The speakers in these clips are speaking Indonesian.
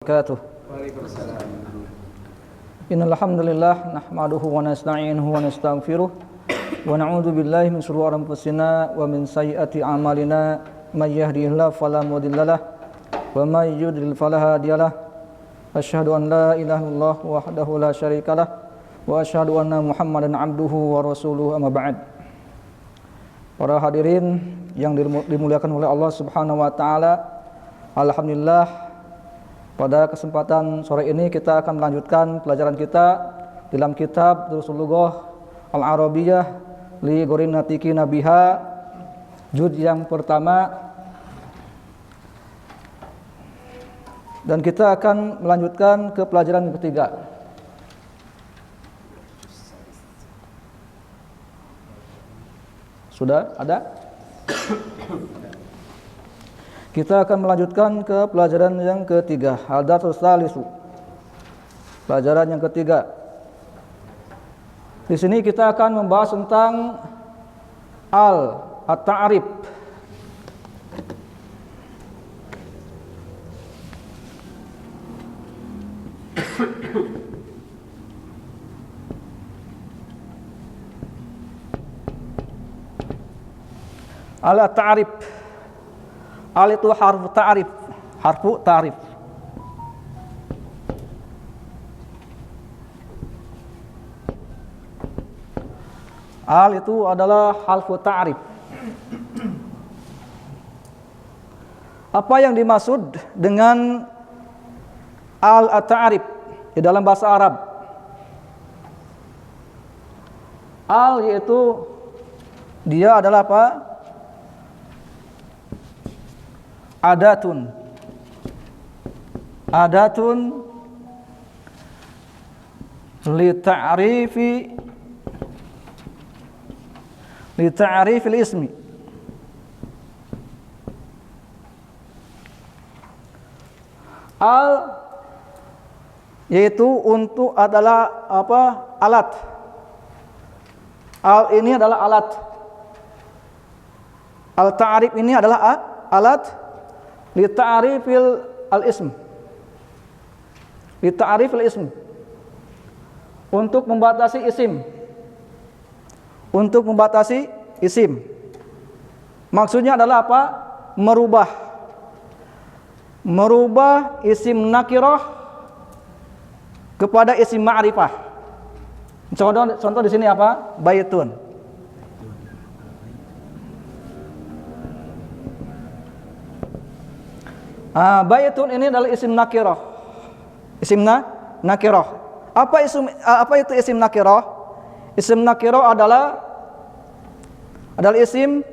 wabarakatuh. Waalaikumsalam. Innal hamdalillah nahmaduhu wa nasta'inuhu wa nastaghfiruh wa na'udzu billahi min shururi anfusina wa min sayyiati a'malina may yahdihillahu fala mudhillalah wa may yudlil fala hadiyalah. Asyhadu an la ilaha illallah wahdahu la syarikalah wa asyhadu anna Muhammadan abduhu wa rasuluhu amma ba'd. Para hadirin yang dimuliakan oleh Allah Subhanahu wa taala, alhamdulillah pada kesempatan sore ini kita akan melanjutkan pelajaran kita dalam kitab Durusul Lughah Al-Arabiyyah li Ghorin Natiki Nabiha, juz yang pertama, dan kita akan melanjutkan ke pelajaran yang ketiga. Sudah ada? Kita akan melanjutkan ke pelajaran yang ketiga, Al-Darsus Tsalisu. Pelajaran yang ketiga. Di sini kita akan membahas tentang at-ta'rif. Al-ta'rif. Al itu harfu ta'rif, harfu ta'rif. Al itu adalah harfu ta'rif. Apa yang dimaksud dengan al-ta'rif di dalam bahasa Arab? Al yaitu dia adalah apa? Adatun li ta'rifil ismi. Al yaitu untuk adalah apa? Alat. Al ini adalah alat. Al-ta'rif ini adalah alat li ta'rifil al-ism. Li ta'rifil ism. Untuk membatasi isim. Untuk membatasi isim. Maksudnya adalah apa? Merubah isim nakirah kepada isim ma'rifah. Contoh di sini apa? Baitun. Baitun ini adalah isim nakirah. Isim nakirah. Apa itu isim nakirah? Isim nakirah adalah isim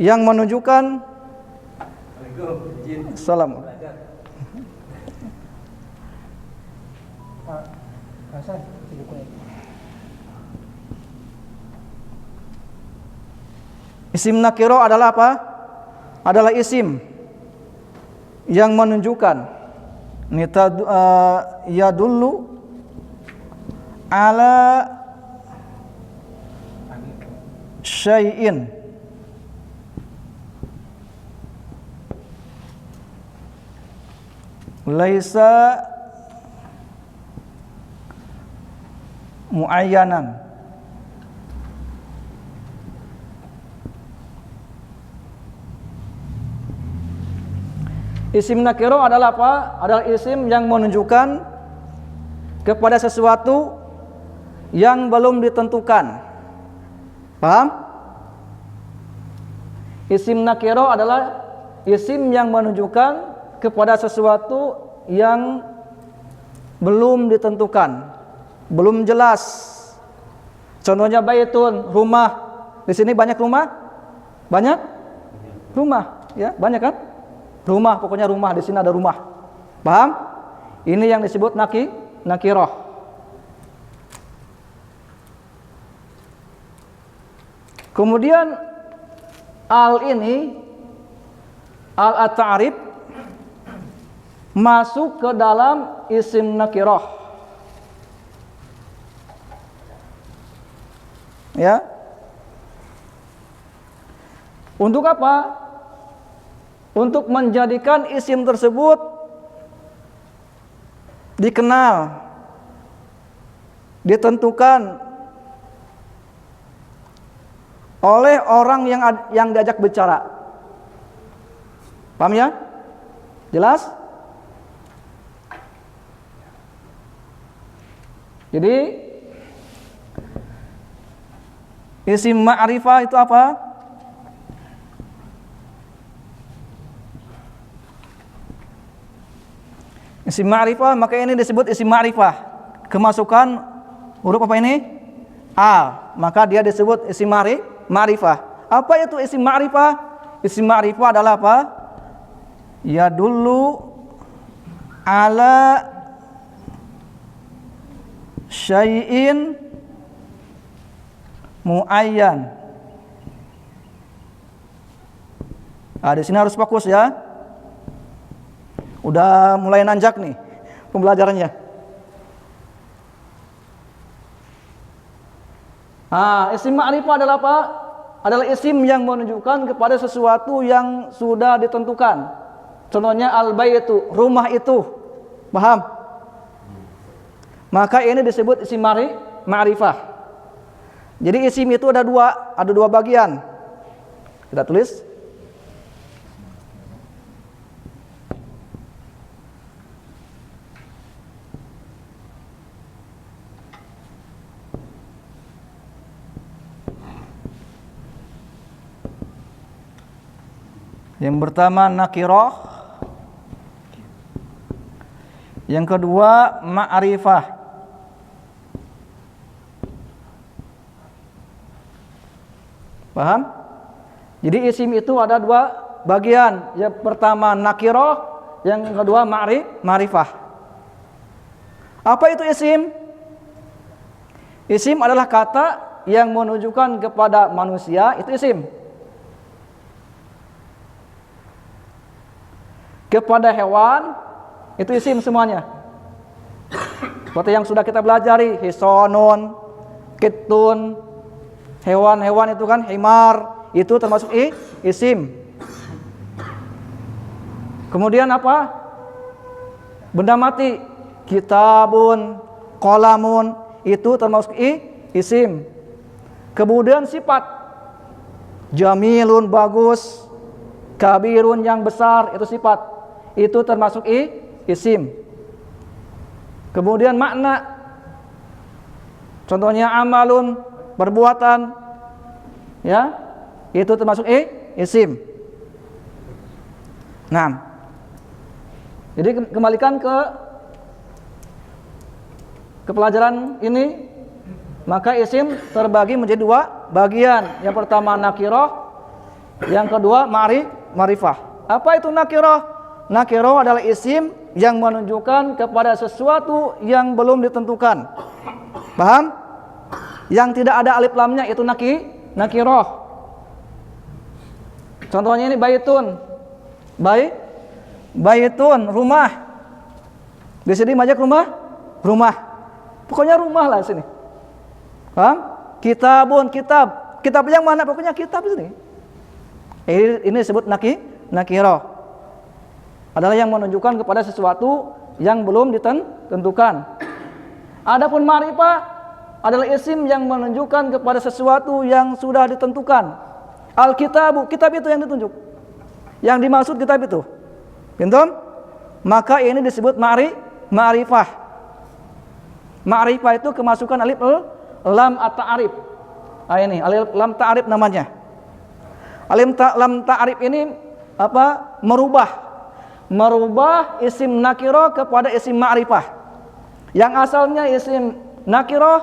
yang menunjukkan salam. Isim nakirah adalah apa? Adalah isim yang menunjukkan yadullu ala syai'in laisa muayyanan. Isim nakiro adalah apa? Adalah isim yang menunjukkan kepada sesuatu yang belum ditentukan. Paham? Isim nakiro adalah isim yang menunjukkan kepada sesuatu yang belum ditentukan, belum jelas. Contohnya baitun, rumah. Di sini banyak rumah? Banyak? Rumah, ya, banyak kan? Rumah, pokoknya rumah, di sini ada rumah. Paham? Ini yang disebut nakirah. Kemudian al ini, al-ta'rif, masuk ke dalam isim nakirah. Ya. Untuk apa? Untuk menjadikan isim tersebut dikenal, ditentukan oleh orang yang diajak bicara. Paham ya? Jelas? Jadi isim ma'rifah itu apa? Isim ma'rifah, maka ini disebut isim ma'rifah. Kemasukan huruf apa ini? A. Maka dia disebut isim ma'rifah. Apa itu isim ma'rifah? Isim ma'rifah adalah apa? Ya dulu ala syai'in muayyan. Di sini harus fokus ya. Udah mulai nanjak nih pembelajarannya. Isim ma'rifah adalah apa? Adalah isim yang menunjukkan kepada sesuatu yang sudah ditentukan. Contohnya al-baitu, rumah itu. Paham? Maka ini disebut isim ma'rifah. Jadi isim itu ada dua bagian. Kita tulis. Yang pertama nakirah, yang kedua ma'rifah. Paham? Jadi isim itu ada dua bagian. Yang pertama nakirah, yang kedua ma'rifah. Apa itu isim? Isim adalah kata yang menunjukkan kepada manusia, itu isim. Kepada hewan, itu isim semuanya. Seperti yang sudah kita pelajari, hisonun, kitun, hewan-hewan itu kan, himar, itu termasuk isim. Kemudian apa? Benda mati, kitabun, qalamun, itu termasuk isim. Kemudian sifat, jamilun, bagus, kabirun, yang besar, itu sifat. Itu termasuk isim. Kemudian makna, contohnya amalun, perbuatan, ya, itu termasuk isim. Nah, jadi kembalikan ke pelajaran ini. Maka isim terbagi menjadi dua bagian. Yang pertama nakirah, yang kedua ma'rifah. Apa itu nakirah? Nakirah adalah isim yang menunjukkan kepada sesuatu yang belum ditentukan. Paham? Yang tidak ada alif lamnya itu nakirah. Contohnya ini baitun. Baitun, rumah. Di sini majak rumah. Pokoknya rumah lah sini. Paham? Kitabun, kitab. Kitab yang mana? Pokoknya kitab di sini. Ini disebut nakirah. Adalah yang menunjukkan kepada sesuatu yang belum ditentukan. Adapun ma'rifah adalah isim yang menunjukkan kepada sesuatu yang sudah ditentukan. Al-kitabu, kitab itu yang ditunjuk. Yang dimaksud kitab itu. Pintum? Maka ini disebut ma'rifah. Ma'rifah itu kemasukan alif lam at-ta'arif. Ini alif lam ta'arif namanya. Alif lam ta'arif ini apa? Merubah isim nakirah kepada isim ma'rifah. Yang asalnya isim nakirah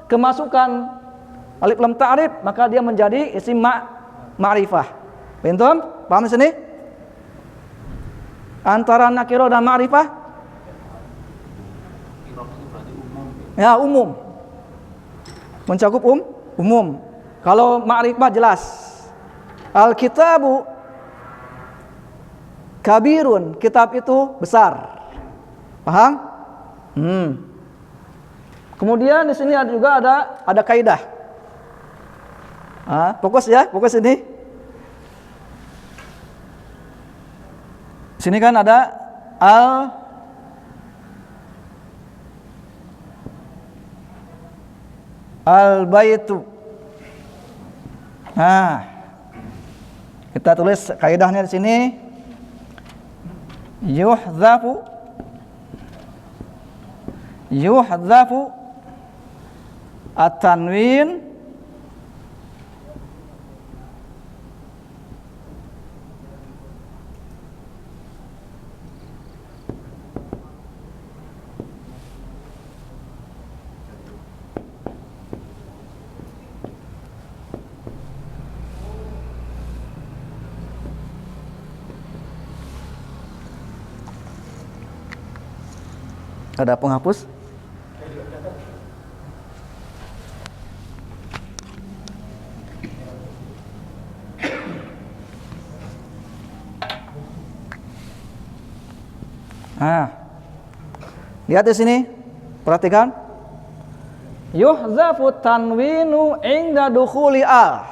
kemasukan alif lam ta'rif, maka dia menjadi isim ma'rifah. Pintum? Paham di sini? Antara nakirah dan ma'rifah? Ya, umum. Mencakup umum. Kalau ma'rifah jelas. Al-kitabu kabirun, kitab itu besar. Paham? Kemudian di sini juga ada kaidah. Fokus ya, fokus ini. Di sini kan ada Al-baitu. Nah, kita tulis kaidahnya di sini. Yuhdzafu at-tanwin ada penghapus. Nah, lihat di sini, perhatikan. Yuhzafu tanwinu inda dukhuli al.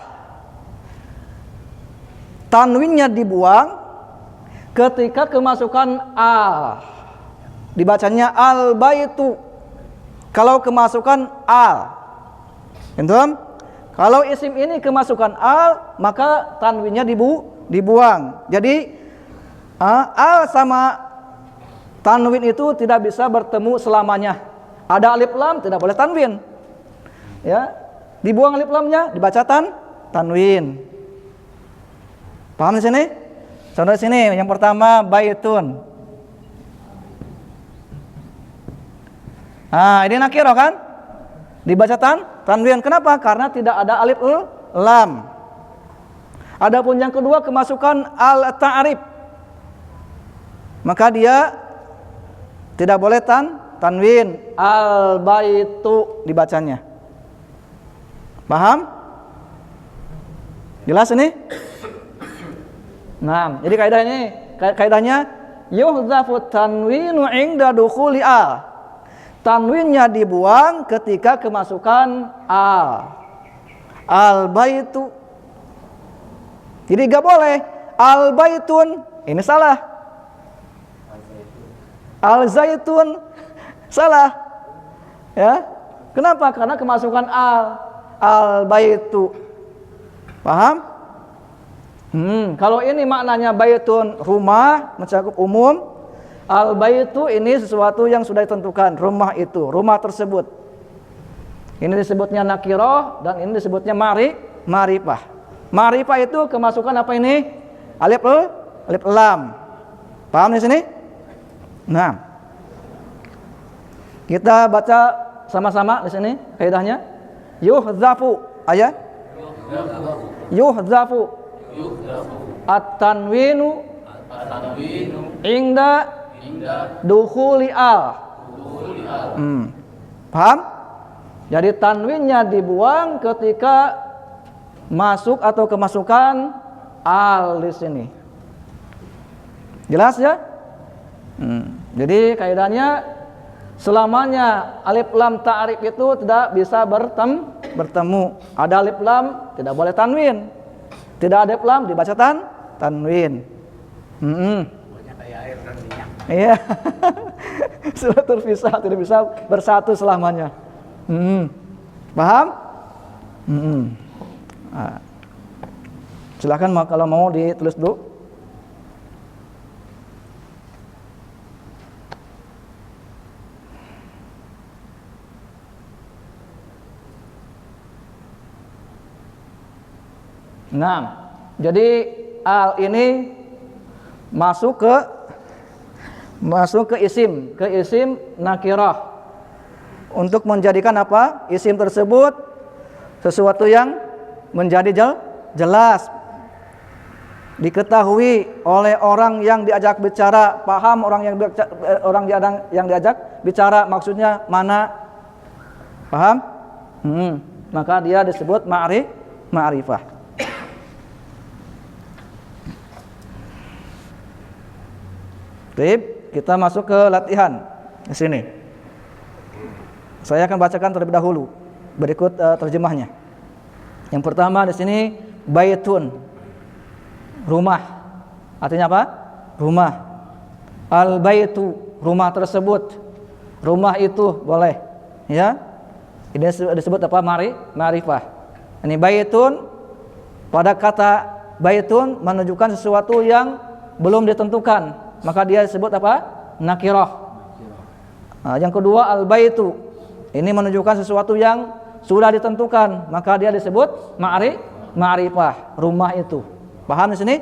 Tanwinnya dibuang ketika kemasukan al. Dibacanya al-baitu kalau kemasukan al. Entah? Kalau isim ini kemasukan al, maka tanwinnya dibuang. Jadi al sama tanwin itu tidak bisa bertemu selamanya. Ada alif lam, tidak boleh tanwin. Ya, dibuang alif lamnya, dibaca tanwin. Paham di sini? Contoh di sini, yang pertama baitun. Nah, ini nakirah kan? Dibaca tanwin. Kenapa? Karena tidak ada alif lam. Adapun yang kedua kemasukan al-ta'rif. Maka dia tidak boleh tanwin. Al-baitu dibacanya. Paham? Jelas ini? Nah, jadi kaidahnya yuhdzafu tanwinu 'inda dukhuli al. Tanwinnya dibuang ketika kemasukan al. Al-baitu. Jadi gak boleh al-baitun, ini salah. Al-zaitun salah. Ya. Kenapa? Karena kemasukan al-baitu. Paham? Kalau ini maknanya baitun rumah, mencakup umum. Al-baitu ini sesuatu yang sudah ditentukan, rumah itu, rumah tersebut. Ini disebutnya nakirah dan ini disebutnya ma'rifah. Ma'rifah itu kemasukan apa ini? Alif lam. Paham di sini? Nah, kita baca sama-sama di sini kaidahnya. Yuhdzafu, ayat. Yuhdzafu at-tanwinu inda dukhuli al. Paham? Jadi tanwinnya dibuang ketika masuk atau kemasukan al di sini. Jelas ya? Jadi kaidahnya selamanya alif lam ta'rif itu tidak bisa bertemu. Ada alif lam tidak boleh tanwin. Tidak ada alif lam dibaca tanwin. Iya. Sudah terpisah, tidak bisa bersatu selamanya. Paham? Nah, silakan kalau mau ditulis dulu. Nah, jadi al ini masuk ke isim nakirah untuk menjadikan apa? Isim tersebut sesuatu yang menjadi jelas, diketahui oleh orang yang diajak bicara, paham orang yang diajak bicara maksudnya mana, paham? Maka dia disebut ma'rifah. Baik, kita masuk ke latihan di sini. Saya akan bacakan terlebih dahulu, berikut terjemahnya. Yang pertama di sini baitun, rumah. Artinya apa? Rumah. Al-baitu, rumah tersebut. Rumah itu boleh, ya. Ini disebut apa? Ma'rifah. Ini baitun, pada kata baitun menunjukkan sesuatu yang belum ditentukan, maka dia disebut apa? Nakirah. Nah, yang kedua al-baitu. Ini menunjukkan sesuatu yang sudah ditentukan, maka dia disebut ma'rifah, rumah itu. Paham di sini?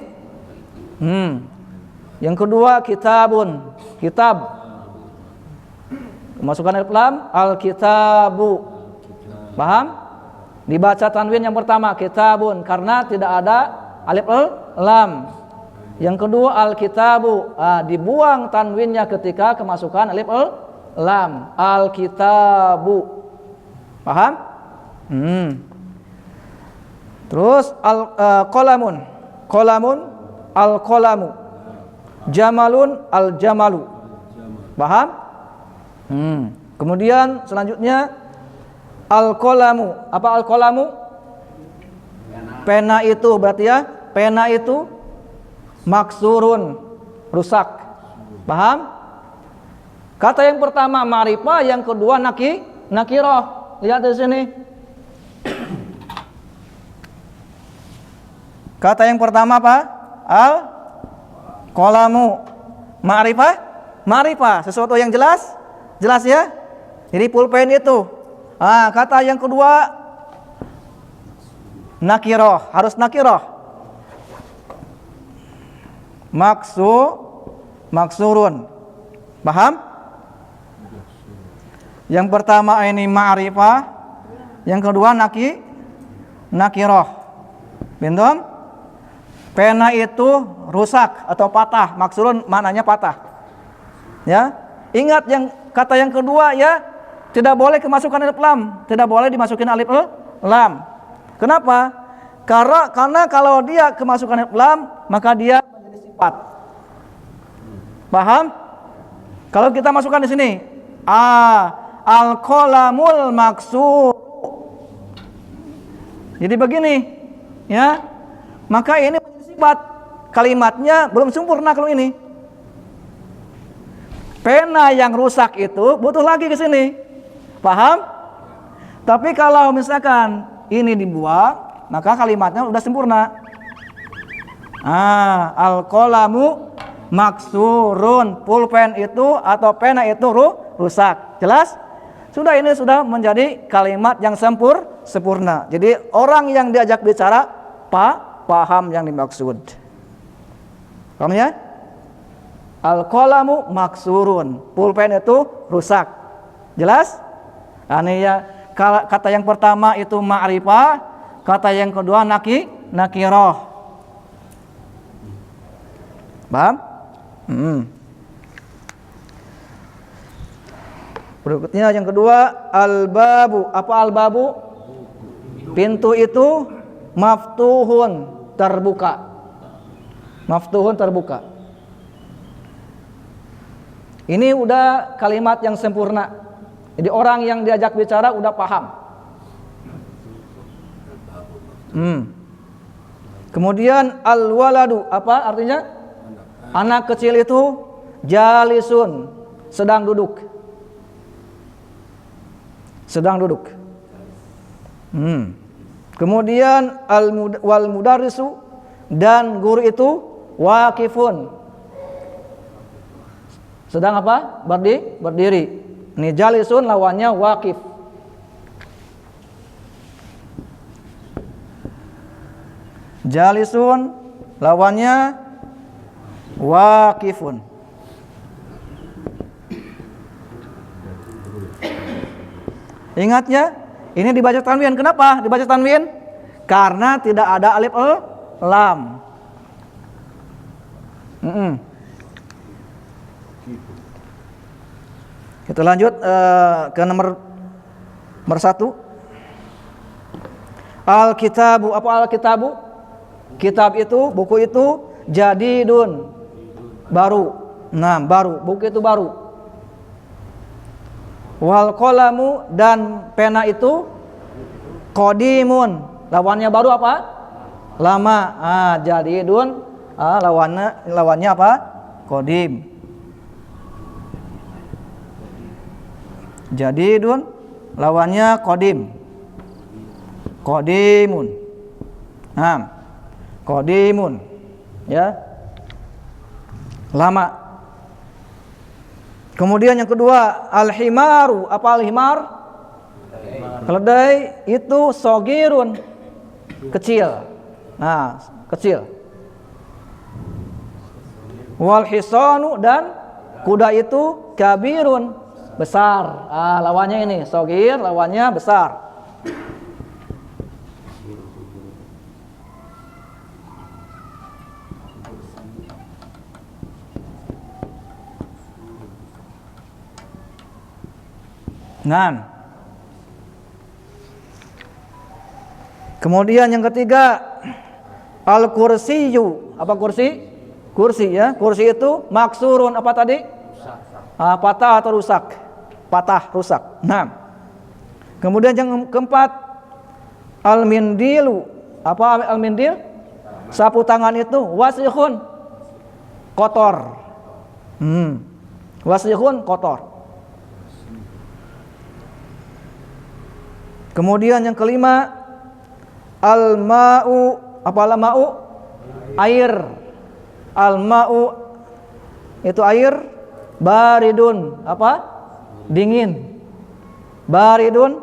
Yang kedua kitabun, kitab. Masukkan alif lam, al-kitabu. Paham? Dibaca tanwin yang pertama kitabun karena tidak ada alif lam. Yang kedua al-kitabu, dibuang tanwinnya ketika kemasukan alif lam. Al-kitabu. Paham? Terus qalamun. Qalamun, al-qalamu. Jamalun, al-jamalu. Paham? Kemudian selanjutnya al-qalamu. Apa al-qalamu? Pena itu berarti ya, pena itu maksurun, rusak. Paham? Kata yang pertama ma'rifah, yang kedua nakirah. Lihat di sini. Kata yang pertama apa? Al-qalamu. Ma'rifah, sesuatu yang jelas. Jelas ya? Jadi pulpen itu. Kata yang kedua nakirah, harus nakirah. Maksurun. Paham? Yang pertama ini ma'rifah, yang kedua nakirah. Bintum? Pena itu rusak atau patah. Maksurun maknanya patah. Ya, ingat yang kata yang kedua ya, tidak boleh kemasukan alif lam, tidak boleh dimasukin alif lam. Kenapa? Karena kalau dia kemasukan alif lam, maka dia menjadi sifat. Paham? Kalau kita masukkan di sini, al-qalamul maksur. Jadi begini, ya. Maka ini menjadi sifat. Kalimatnya belum sempurna kalau ini. Pena yang rusak itu butuh lagi ke sini. Paham? Tapi kalau misalkan ini dibuang, maka kalimatnya sudah sempurna. Al-qalamu maksurun. Pulpen itu atau pena itu rusak. Jelas? Sudah, ini sudah menjadi kalimat yang sempurna. Jadi orang yang diajak bicara paham yang dimaksud. Paham ya? Al-qalamu maksurun. Pulpen itu rusak. Jelas? Ini ya, kata yang pertama itu ma'rifah, kata yang kedua nakirah. Paham? Berikutnya yang kedua al-babu. Apa al-babu? Pintu itu maftuhun, terbuka. Maftuhun, terbuka. Ini udah kalimat yang sempurna. Jadi orang yang diajak bicara udah paham. Kemudian al-waladu, apa artinya? Anak kecil itu jalisun, sedang duduk. Sedang duduk. Kemudian wal mudarrisu, dan guru itu waqifun. Sedang apa? Berdiri. Ini jalisun lawannya waqif. Jalisun lawannya waqifun. Ingat ya, ini dibaca tanwin. Kenapa dibaca tanwin? Karena tidak ada alif lam. Kita lanjut ke nomor 1. Al-kitabu. Apa al-kitabu? Kitab itu, buku itu jadidun, baru. Nah, baru, buku itu baru. Wal qalamu, dan pena itu qadimun, lawannya baru apa? Lama. Jadidun, lawannya apa? Qadim. Jadidun lawannya qadim. Qadimun. Nah, qadimun. Ya. Lama. Kemudian yang kedua, al-himaru. Apa al-himar? Keledai itu sogirun, kecil. Nah, kecil. Wal hisanu, dan kuda itu kabirun, besar. Lawannya ini sogir, lawannya besar. Nah, kemudian yang ketiga, al-kursiyu. Apa kursi? Kursi ya. Kursi itu maksurun. Apa tadi? Patah atau rusak. Patah, rusak. Nah, kemudian yang keempat, al-mindilu. Apa al-mindil? Sapu tangan itu wasihun, kotor. Wasihun, kotor. Kemudian yang kelima, al-ma'u. Apa al-ma'u? Air. Al-ma'u itu air. Baridun. Apa? Dingin. Baridun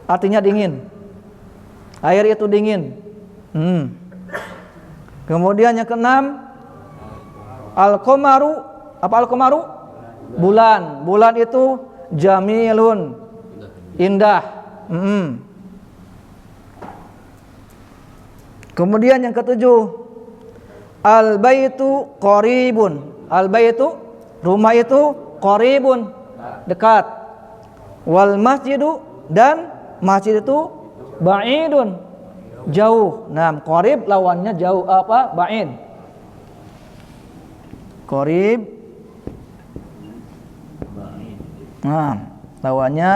artinya dingin. Air itu dingin. Kemudian yang keenam, al-qamaru. Apa al-qamaru? Bulan. Bulan itu jamilun, indah. Kemudian yang ketujuh, al-baitu qaribun. Al-baitu, rumah itu, qaribun, dekat. Wal masjidu, dan masjid itu ba'idun, jauh. Nah, qarib lawannya jauh. Apa? Ba'id. Qarib. Nah, lawannya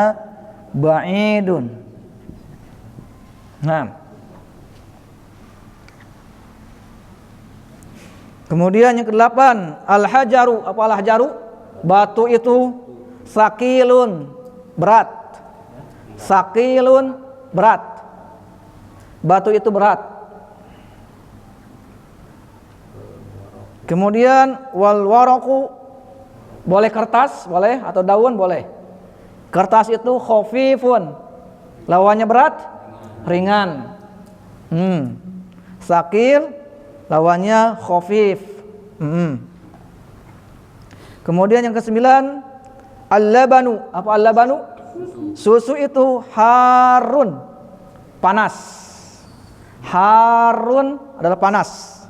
ba'idun. Nah, kemudian yang kedelapan, al-hajaru. Apa al-hajaru? Batu itu sakilun, berat. Sakilun, berat. Batu itu berat. Kemudian wal waraku, boleh kertas, boleh, atau daun, boleh. Kertas itu khafifun, lawannya berat, ringan. Sakil, lawannya khafif. Kemudian yang kesembilan, al-labanu. Apa al-labanu? Susu itu harun, panas. Harun adalah panas.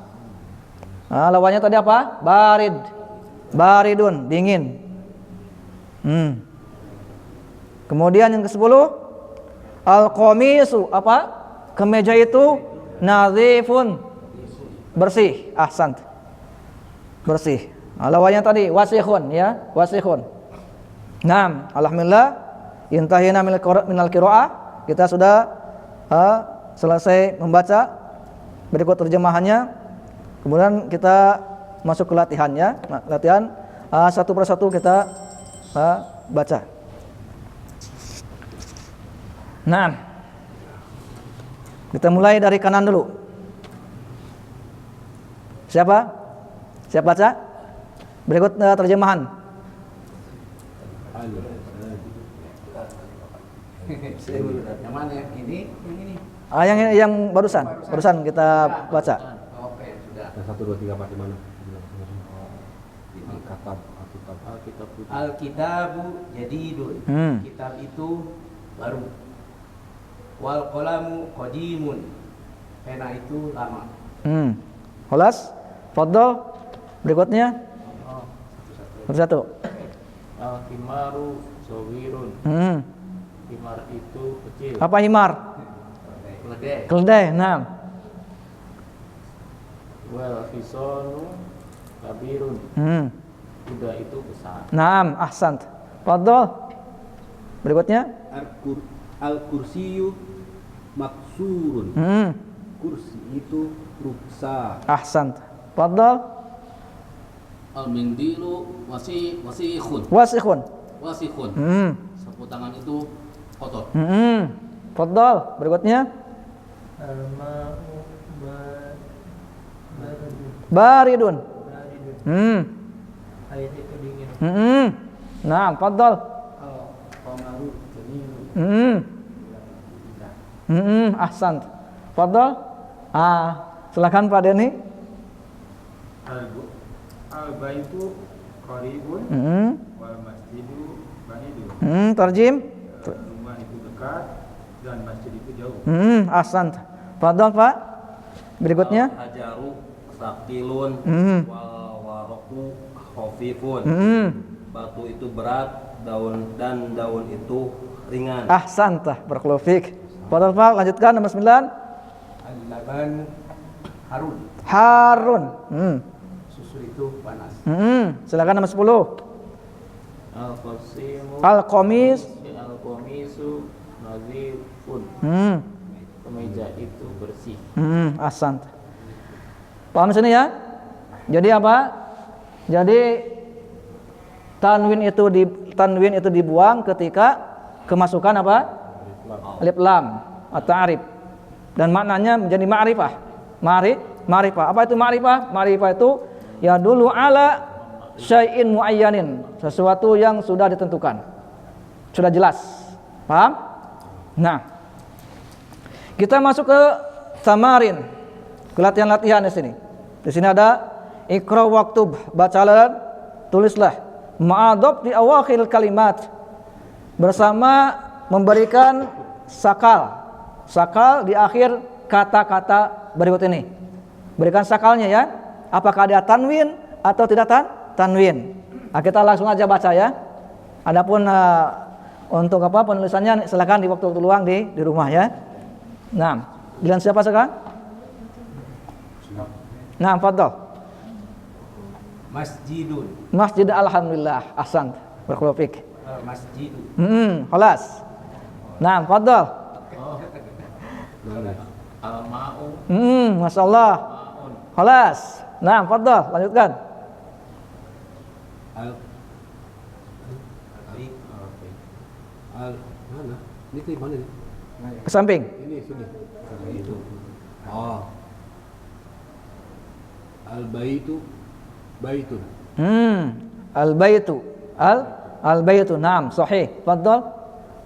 Lawannya tadi apa? Barid. Baridun, dingin. Kemudian yang ke-10, al-qamisu. Apa? Kemeja itu nazifun, bersih. Ahsant. Bersih. Lawannya tadi wasihun ya, wasihun. Naam, alhamdulillah intahina minal qiraah. Kita sudah selesai membaca. Berikut terjemahannya. Kemudian kita masuk ke latihan ya. Latihan satu persatu kita baca. Nah, kita mulai dari kanan dulu. Siapa? Siap baca? Berikut terjemahan. Yang mana? Ini? Yang barusan kita baca. Oke, sudah. 1, 2, 3, 4 di mana? Al-kitabu jadidun. Kitab itu baru. Wal qalamu qadimun. Pena itu lama. Khalas? Fadhol. Berikutnya. Satu-satu. Al-himaru sawirun. Himar itu kecil. Apa himar? Keledai. Keledai. Nah. Wal hisanu kabirun. Kuda itu besar. Naam, ahsant. Fadhol. Berikutnya. Al-kursiyu maksurun. Kursi itu rusak. Ahsant. Fadhol. Al-mindilu wasikhun. Wasikhun. Wasikhun. Sapu tangan itu kotor. Fadhal. Berikutnya. Al-ma'u Baridun. air itu dingin. Nah, fadhal. Al-qamaru jamilun. Ahsan. Fadhal. Silakan Pak Denny. Al-baitu qaribun wal masjidu ba'idun. Tarjim. Rumah itu dekat dan masjid itu jauh. Ahsan. Fadhal Pak. Berikutnya. Hajaru sakilun wal waraku khafifun. Batu itu berat, daun itu ringan. Ahsan tah, barakallahu fiik. Fadhal Pak, lanjutkan nomor 9. Al-laban harun. Harun. Susu itu panas. Silakan nomor 10. Al-qasimu Al-qamis. al-qamisu nazifun. Kemeja itu bersih. Ahsan. Paham sini ya? Jadi apa? Jadi tanwin itu dibuang ketika kemasukan apa? Alif lam atau arif. Dan maknanya menjadi ma'rifah. Ma'rifah. Apa itu ma'rifah? Ma'rifah itu ya dulu ala syai'in muayyanin, sesuatu yang sudah ditentukan. Sudah jelas. Paham? Nah, kita masuk ke tamarin. Ke latihan-latihan di sini. Di sini ada ikra waktub, bacalah dan tulislah. Ma'adab di awakhir kalimat. Bersama memberikan sakal di akhir kata-kata berikut ini. Berikan sakalnya ya. Apakah ada tanwin atau tidak tanwin? Nah, kita langsung aja baca ya. Adapun untuk apa penulisannya silakan di waktu-waktu luang di rumah ya. Nah, giliran siapa sekarang? Nah, fadhal. Masjidun. Masjid alhamdulillah. Ahsan. Barakallahu fiik. Masjidu. Khalas. Nah, fadhal. Al-ma'u masyaallah. ma'un. Khalas. Nah, fadhal, lanjutkan. Al mana? Ini ke mana nih? Ke samping. Ini sini. Itu. Oh. Al-baitu baitun. Al-baitu. Al-baitu. Naam, sahih. Fadhal.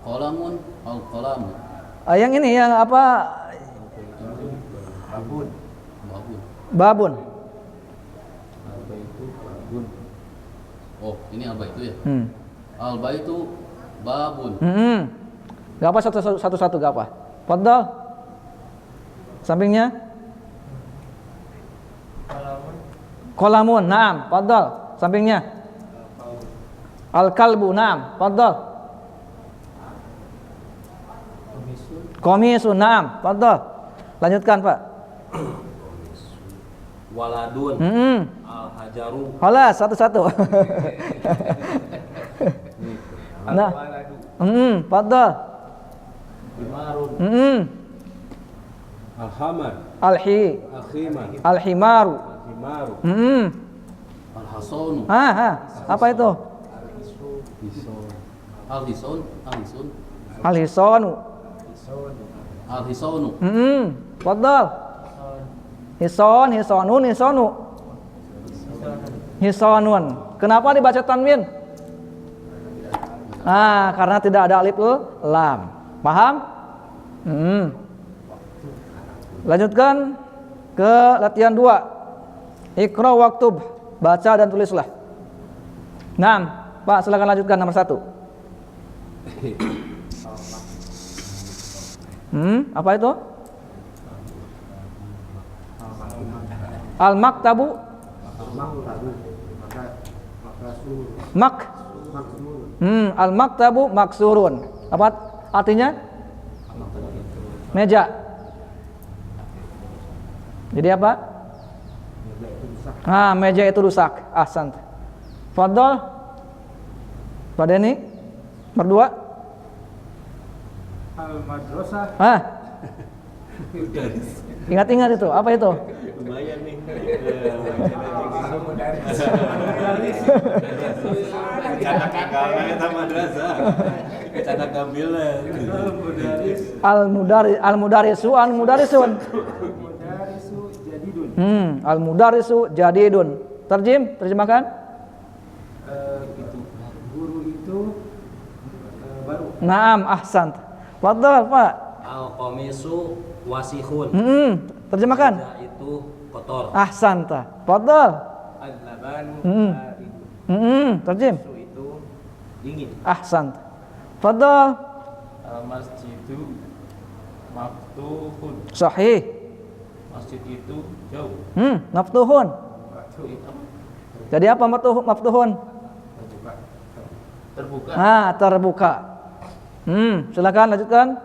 Qalamun al-qalamu. Yang ini yang apa? Babun. Babun. Al-baitu babun. Oh, ini apa itu ya? Al-baitu babun. Gak apa satu-satu gak apa. Fadhal. Sampingnya. Qalamun. Naam, fadhal. Sampingnya. Al-kalbu. Naam, fadhal. Qamisun. Naam, fadhal. Lanjutkan, Pak. Waladun. Al-hajaru. Halas, satu-satu. Nah. Al-waladu. Fadhal. Himarun. Al-hamar. Al-khimar. Al-himaru. Al-himaru. Al-hasonu. Apa itu? Al-hison. Al-hisanu. Al-hisonu. Fadhal. Hisonu. Hisonun. Kenapa dibaca tanwin? Karena tidak ada alif lam. Paham? Lanjutkan ke latihan 2. Iqra waktub, baca dan tulislah. Naam, Pak, silakan lanjutkan nomor 1. Apa itu? Al-maktabu. Al-maktabu maksurun. Apa artinya? Meja. Jadi apa? Meja itu rusak. Ahsan. Fadhal. Pak Denny. Nomor 2. Al-madrasah. Ingat-ingat itu. Apa itu? Lumayan nih. Bercanda kagalnya kita madrasah. Bercanda gambilnya. Al-mudarisu Mudarisu jadidun. Al-mudarisu jadidun. Terjemahkan. Itu guru itu baru. Naam, ahsant. Fadhal, Pak. Al-qamisu wasihun. Terjemahkan. Baja itu kotor. Ahsanta. Fadhal. Al-labanu baridun. Terjem. Susu itu dingin. Ahsant. Fadhal. Al-masjidu maftuhun. Sahih. Masjid itu jauh. Maftuhun. Jadi apa maftuhun? Terbuka. Terbuka. Silakan lanjutkan.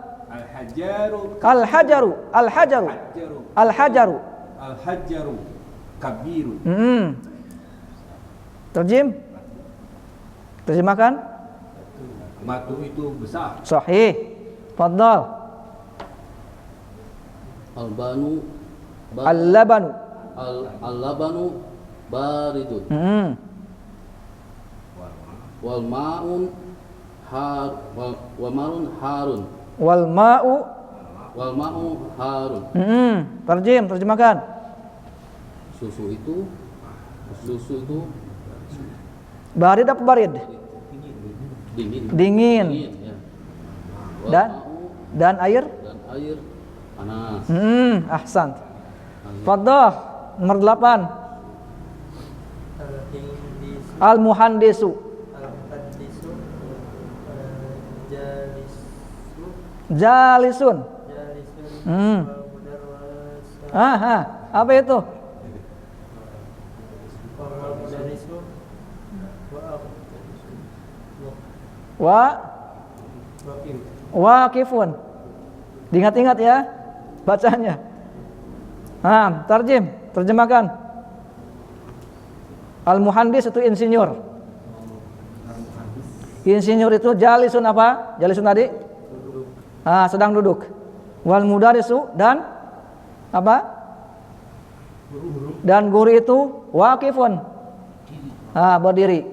Al-hajaru Al-hajaru. kabirun. Terjemahkan. Batu itu besar. Sahih. Fadhal. Al-banu Al-labanu. al-labanu baridun. Wal ma'un harun. Wal ma'u. Wal ma'u harun. Terjemahkan. Susu itu Barid apa barid? Dingin. Ya. Wal Dan ma'u dan air? dan air panas. Ahsan. Fadhal. Nomor 8. Al-muhandisu. Jalisun. Apa itu? Waqifun. Diingat-ingat ya bacanya. Terjemahkan. Al-muhandis itu insinyur. Insinyur itu jalisun apa? Jalisun tadi? Sedang duduk. Wal mudarisu dan apa? Dan guru itu waqifun. Berdiri.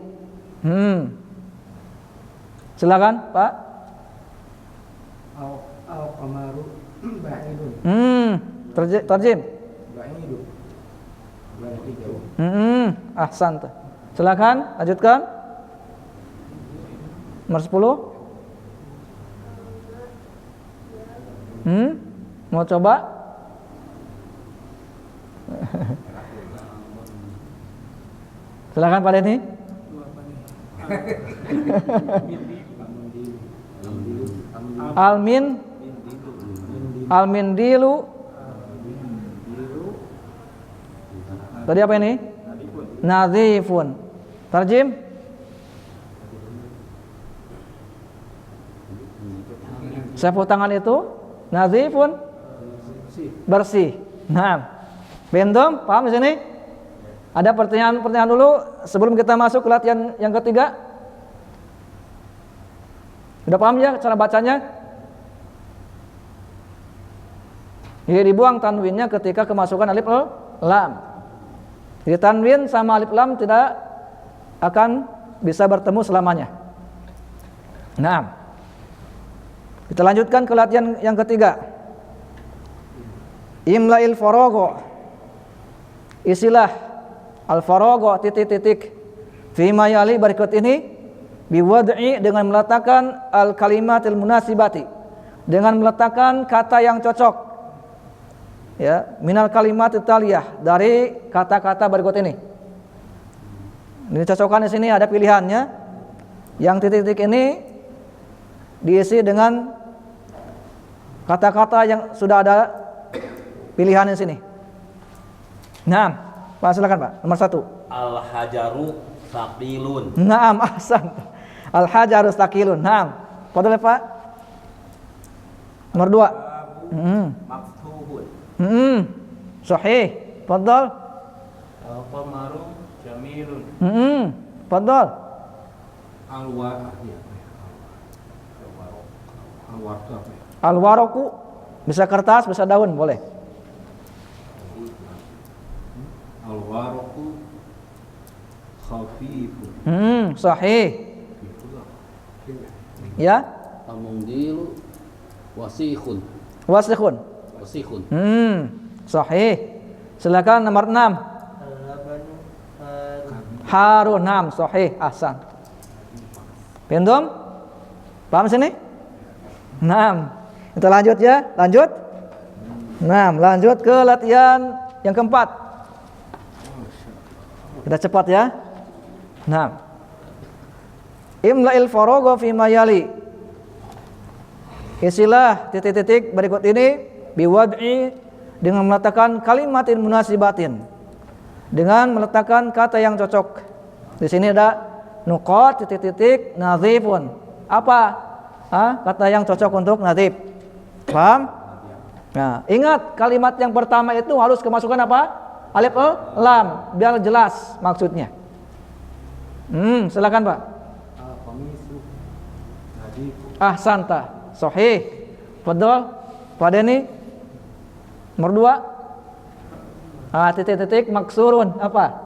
Silakan, Pak. Al-qamaru ba'idun. Terjem. Ba'idun. Berarti jauh. Ahsan. Silakan lanjutkan. Nomor 10. Mau coba? Silakan Pak Denny. Al-mindilu. Tadi apa ini? Nadhifun. Tarjim. Sapu tangan itu nadhifun, bersih. Bentom, paham di sini? Ada pertanyaan dulu sebelum kita masuk ke latihan yang ketiga. Udah paham ya cara bacanya? Jadi dibuang tanwinnya ketika kemasukan alif lam. Jadi tanwin sama alif lam tidak akan bisa bertemu selamanya. Kita lanjutkan ke latihan yang ketiga. Imla'il faragha. Isilah al-faragha titik-titik fima yali berikut ini biwad'i dengan meletakkan al-kalimatil munasibati, dengan meletakkan kata yang cocok. Ya, minal kalimat taliyah, dari kata-kata berikut ini. Ini cocokkan di sini ada pilihannya. Yang titik-titik ini diisi dengan kata-kata yang sudah ada pilihan di sini. Pak silakan Pak. Nomor 1. Al-hajaru saqilun. Ahsan. Al-hajaru saqilun. Fadhil Pak. Nomor 2. Maftuhun. Sahih. Fadhil. Al-qamaru jamilun. Fadhil. Al-war itu apa ya? Al-waraku bisa kertas, bisa daun, boleh. Sahih. Ya, Al-mundilu wasikhun. wasikhun. Wasikhun. Sahih. Silakan nomor 6. Harun. Sahih. Ahsan. Pintum? Paham sini? 6. Kita lanjut ya, lanjut. 6. Lanjut ke latihan yang keempat. Kita cepat ya. 6. Imla'il faragha fi ma yali. Isilah titik-titik berikut ini biwad'i, dengan meletakkan kalimatin munasibatin, dengan meletakkan kata yang cocok. Di sini ada nuqat titik-titik nadhifun. Apa? Kata yang cocok untuk nadhif. Paham? Nah, ingat kalimat yang pertama itu harus kemasukan apa? Alif lam, biar jelas maksudnya. Silakan Pak. Ahsanta. Sahih. Fadhol. Pak Denny. Nomor 2. Titik-titik maksurun apa?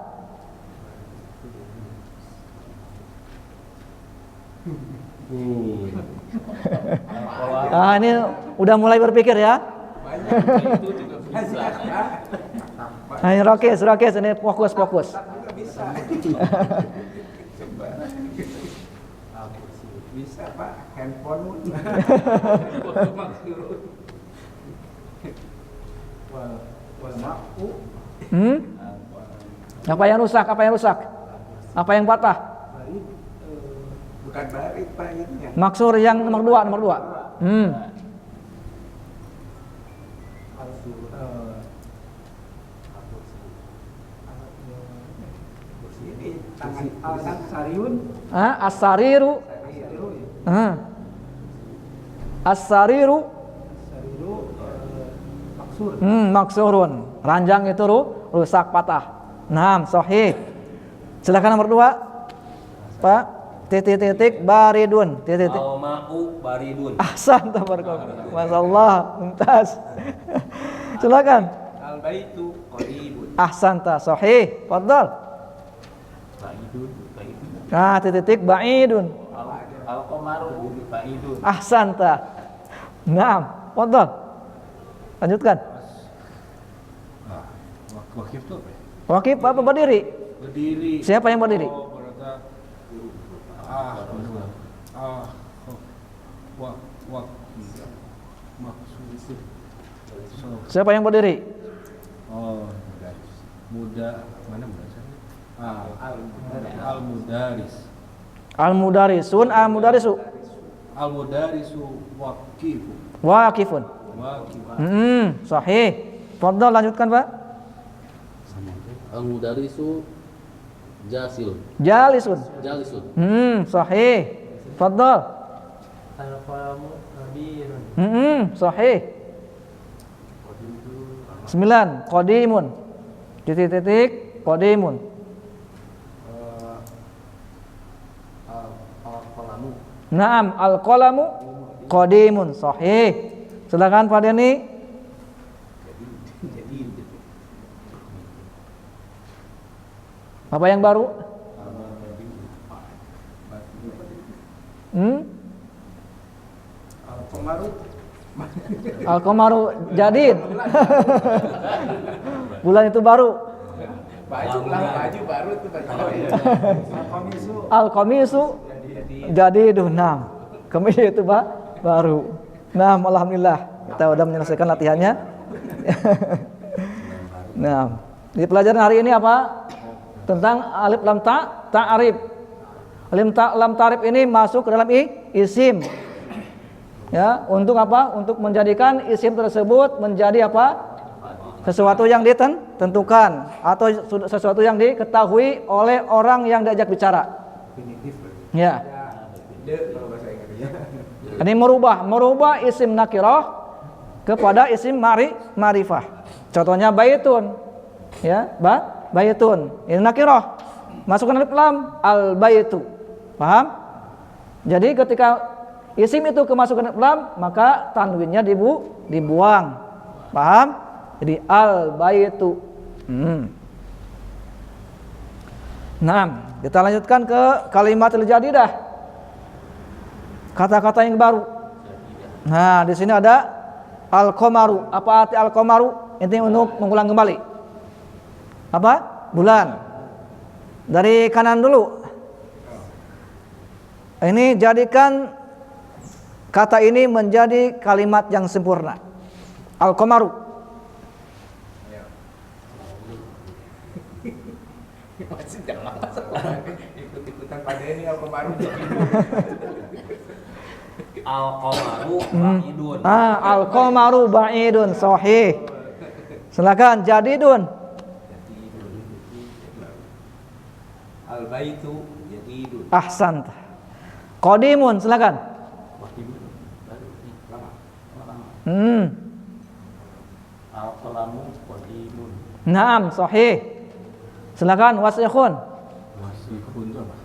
Ini udah mulai berpikir ya. Ini Rokis, ini fokus. Bisa Pak, handphone. Wal ma'u. Apa yang rusak? Apa yang patah? Bukan barit Pak ini ya. Maksur yang nomor 2. Ini tangan sariun. As-sariru. As-sariru. Maksur. Maksurun. Ranjang itu rusak, patah. Sahih. Silakan nomor 2. Pak. Titik-titik baridun. Titik-titik. Al-ma'u baridun. Ahsan, tabarakallah. Masyaallah, mumtaz. Silakan. Al-baitu qaribun. Ahsanta, sahih. Fadhal. Titik-titik ba'idun. Al-qamaru ba'idun. Ahsanta. Fadhal. Lanjutkan. Wakif itu apa ya? Wakif apa berdiri? Berdiri. Siapa yang berdiri? Siapa yang berdiri? Al-mudaris. Al-mudarisun, al-mudarisu. Al-mudarisu waqifu. Waqifun. Waqif. Sahih. Fadhal, lanjutkan Pak. Al-mudarisu jalisun. Jalisun. Sahih. Fadhal. Al-qalamu kabirun. Sahih. 9. Qadimun. Titik-titik qadimun. Al-qalamu. Al-qalamu qadimun. Sahih. Silakan Pak Denny. Apa yang baru? Al-qamaru. Al-qamaru jadid. Bulan itu baru. Baju baru tuh baju. Al-qamisu jadidun. Kemis itu Pak baru. Alhamdulillah kita sudah menyelesaikan latihannya. Di pelajaran hari ini apa? Tentang alif lam ta ta'rif. Alif lam ta'rif ini masuk ke dalam isim. Ya, untuk apa? Untuk menjadikan isim tersebut menjadi apa? Sesuatu yang ditentukan atau sesuatu yang diketahui oleh orang yang diajak bicara. Ya. Ini merubah isim nakirah kepada isim ma'rifah. Contohnya baitun. Ya, baitun. Ini nakirah. Masukkan alif lam, al-baitu. Paham? Jadi ketika isim itu kemasukan alif lam, maka tanwinnya dibuang. Paham? Jadi al-baitu. Nah, kita lanjutkan ke kalimatul jadidah. Kata-kata yang baru. Nah, di sini ada al-qamaru. Apa arti al-qamaru? Ini untuk mengulang kembali. Apa? Bulan. Dari kanan dulu. Ini jadikan kata ini menjadi kalimat yang sempurna. Al-qamaru. Ikut-ikutan pada ini al-qamaru. Al-qamaru ba'idun. Al-qamaru ba'idun, sahih. Silakan jadidun. Al-baitu jadidun. Ahsan. Qadimun, silakan. Al-qalamu qadimun. Naam, sahih. Silakan wasikhun. Wasihun itu apa?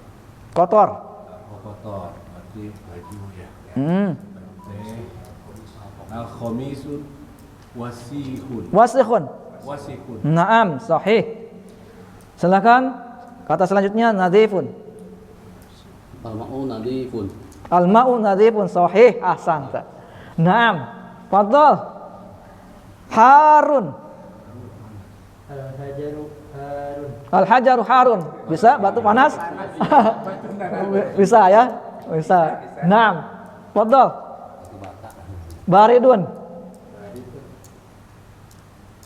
Kotor. Oh, kotor. Berarti baju ya. Al-khamisu wasihun. Wasikhun. Wasihun. Naam, sahih. Silakan kata selanjutnya nadhifun. Al-ma'u nadifun. Al-ma'u nadhifun, sahih. Ahsan. Naam. Fadhal. Harun. Al-hajaru harun. Al-hajaru harun. Bisa batu panas? Bisa ya? Bisa. Naam. Fadhal. Baridun.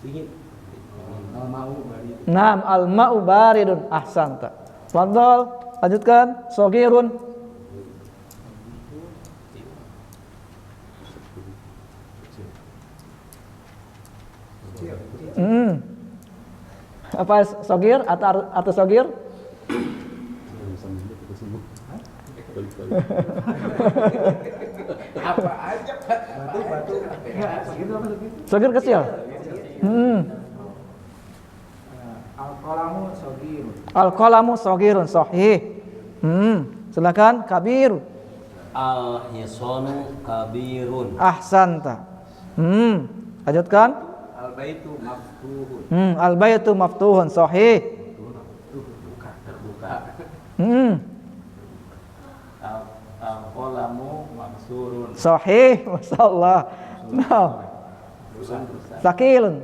Dingin. Naam, al-ma'u baridun. Ahsanta. Fadhal, lanjutkan. Shagirun. Apa shagir atau shagir? Apa aja Pak? Batu. Shagir kecil. Al-qalamu shagirun. Al-qalamu shagirun, sahih. Silakan kabir. Al-hisanu kabirun. Ahsanta. Lanjutkan. Al-baitu maftuhun. Al-baitu maftuhun, sahih. Terbuka. Al-qalamu maksurun. Sahih, masyaallah. Nah, sakilun.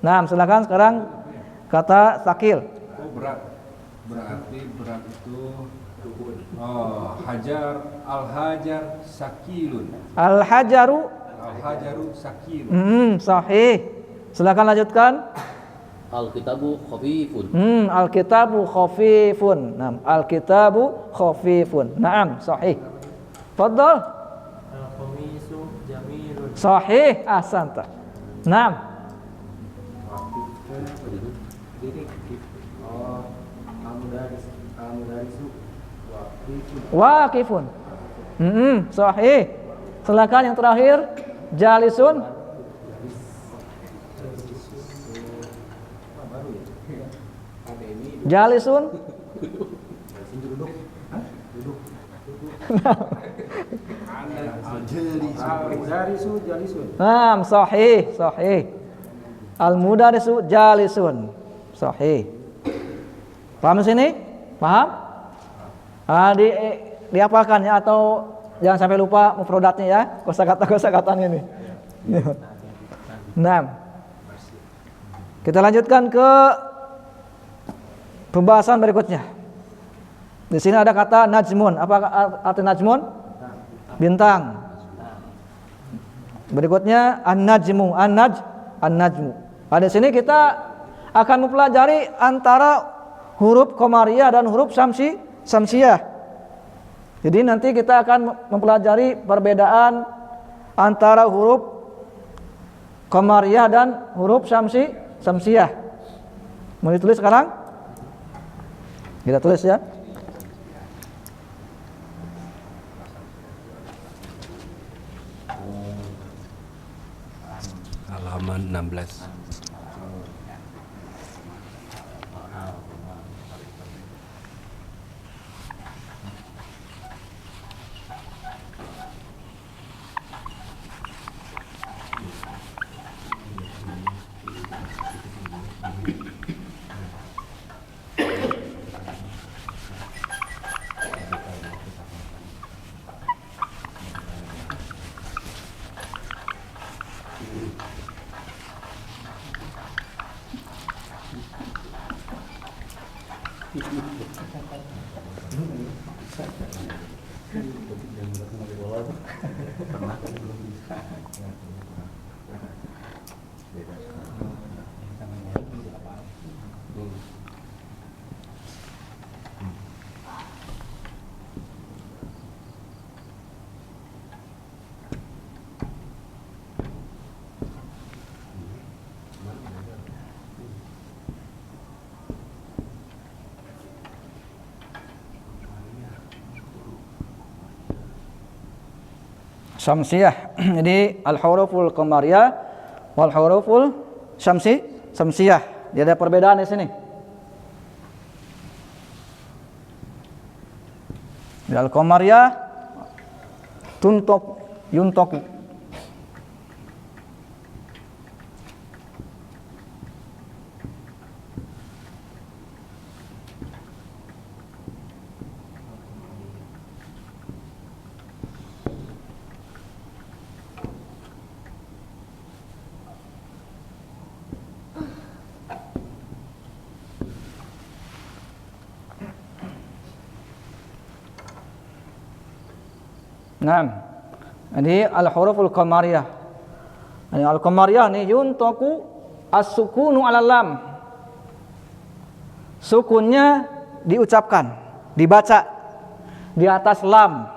Nah, silakan sekarang kata sakil. Oh, berat. Berarti berat itu hajar. Al-hajar sakilun. Al-hajaru. Al-hajaru sakilun. Sahih. Silakan lanjutkan. Al-kitabu khafifun. Al-kitabu khafifun. Naam, al-kitabu khafifun. Naam, sahih. Fadhal. Al-qamisu jamilun. Sahih, ahsanta. Naam. Al-mudarisu Waqifun. Sahih. Silakan yang terakhir. Jalisun. Jalisun. Al-mudarisu jalisun. Naam, sahih, sahih. Al-mudarisu jalisun. Sahih. Paham sini? Paham? Dihafalkan ya, atau jangan sampai lupa mufradatnya ya, kosakata-kosakatanya ini. Nah, kita lanjutkan ke pembahasan berikutnya. Di sini ada kata najmun. Apa arti najmun? Bintang. Berikutnya an-najmu, an-najmu. Pada sini kita akan mempelajari antara huruf qamariyah dan huruf syamsiyah. Jadi nanti kita akan mempelajari perbedaan antara huruf qamariyah dan huruf syamsiyah. Mau ditulis sekarang? Kita tulis ya. Halaman 16. Syamsiyah. Jadi al-huruful qamariyah wal huruful syamsiyah. Jadi ada perbedaan di sini. Di al-qamariyah yuntaku. Nah, ini al-huruful qamariyah. Ini al-qamariyah nih yuntaku as-sukunu 'alal lam. Sukunnya diucapkan, dibaca di atas lam.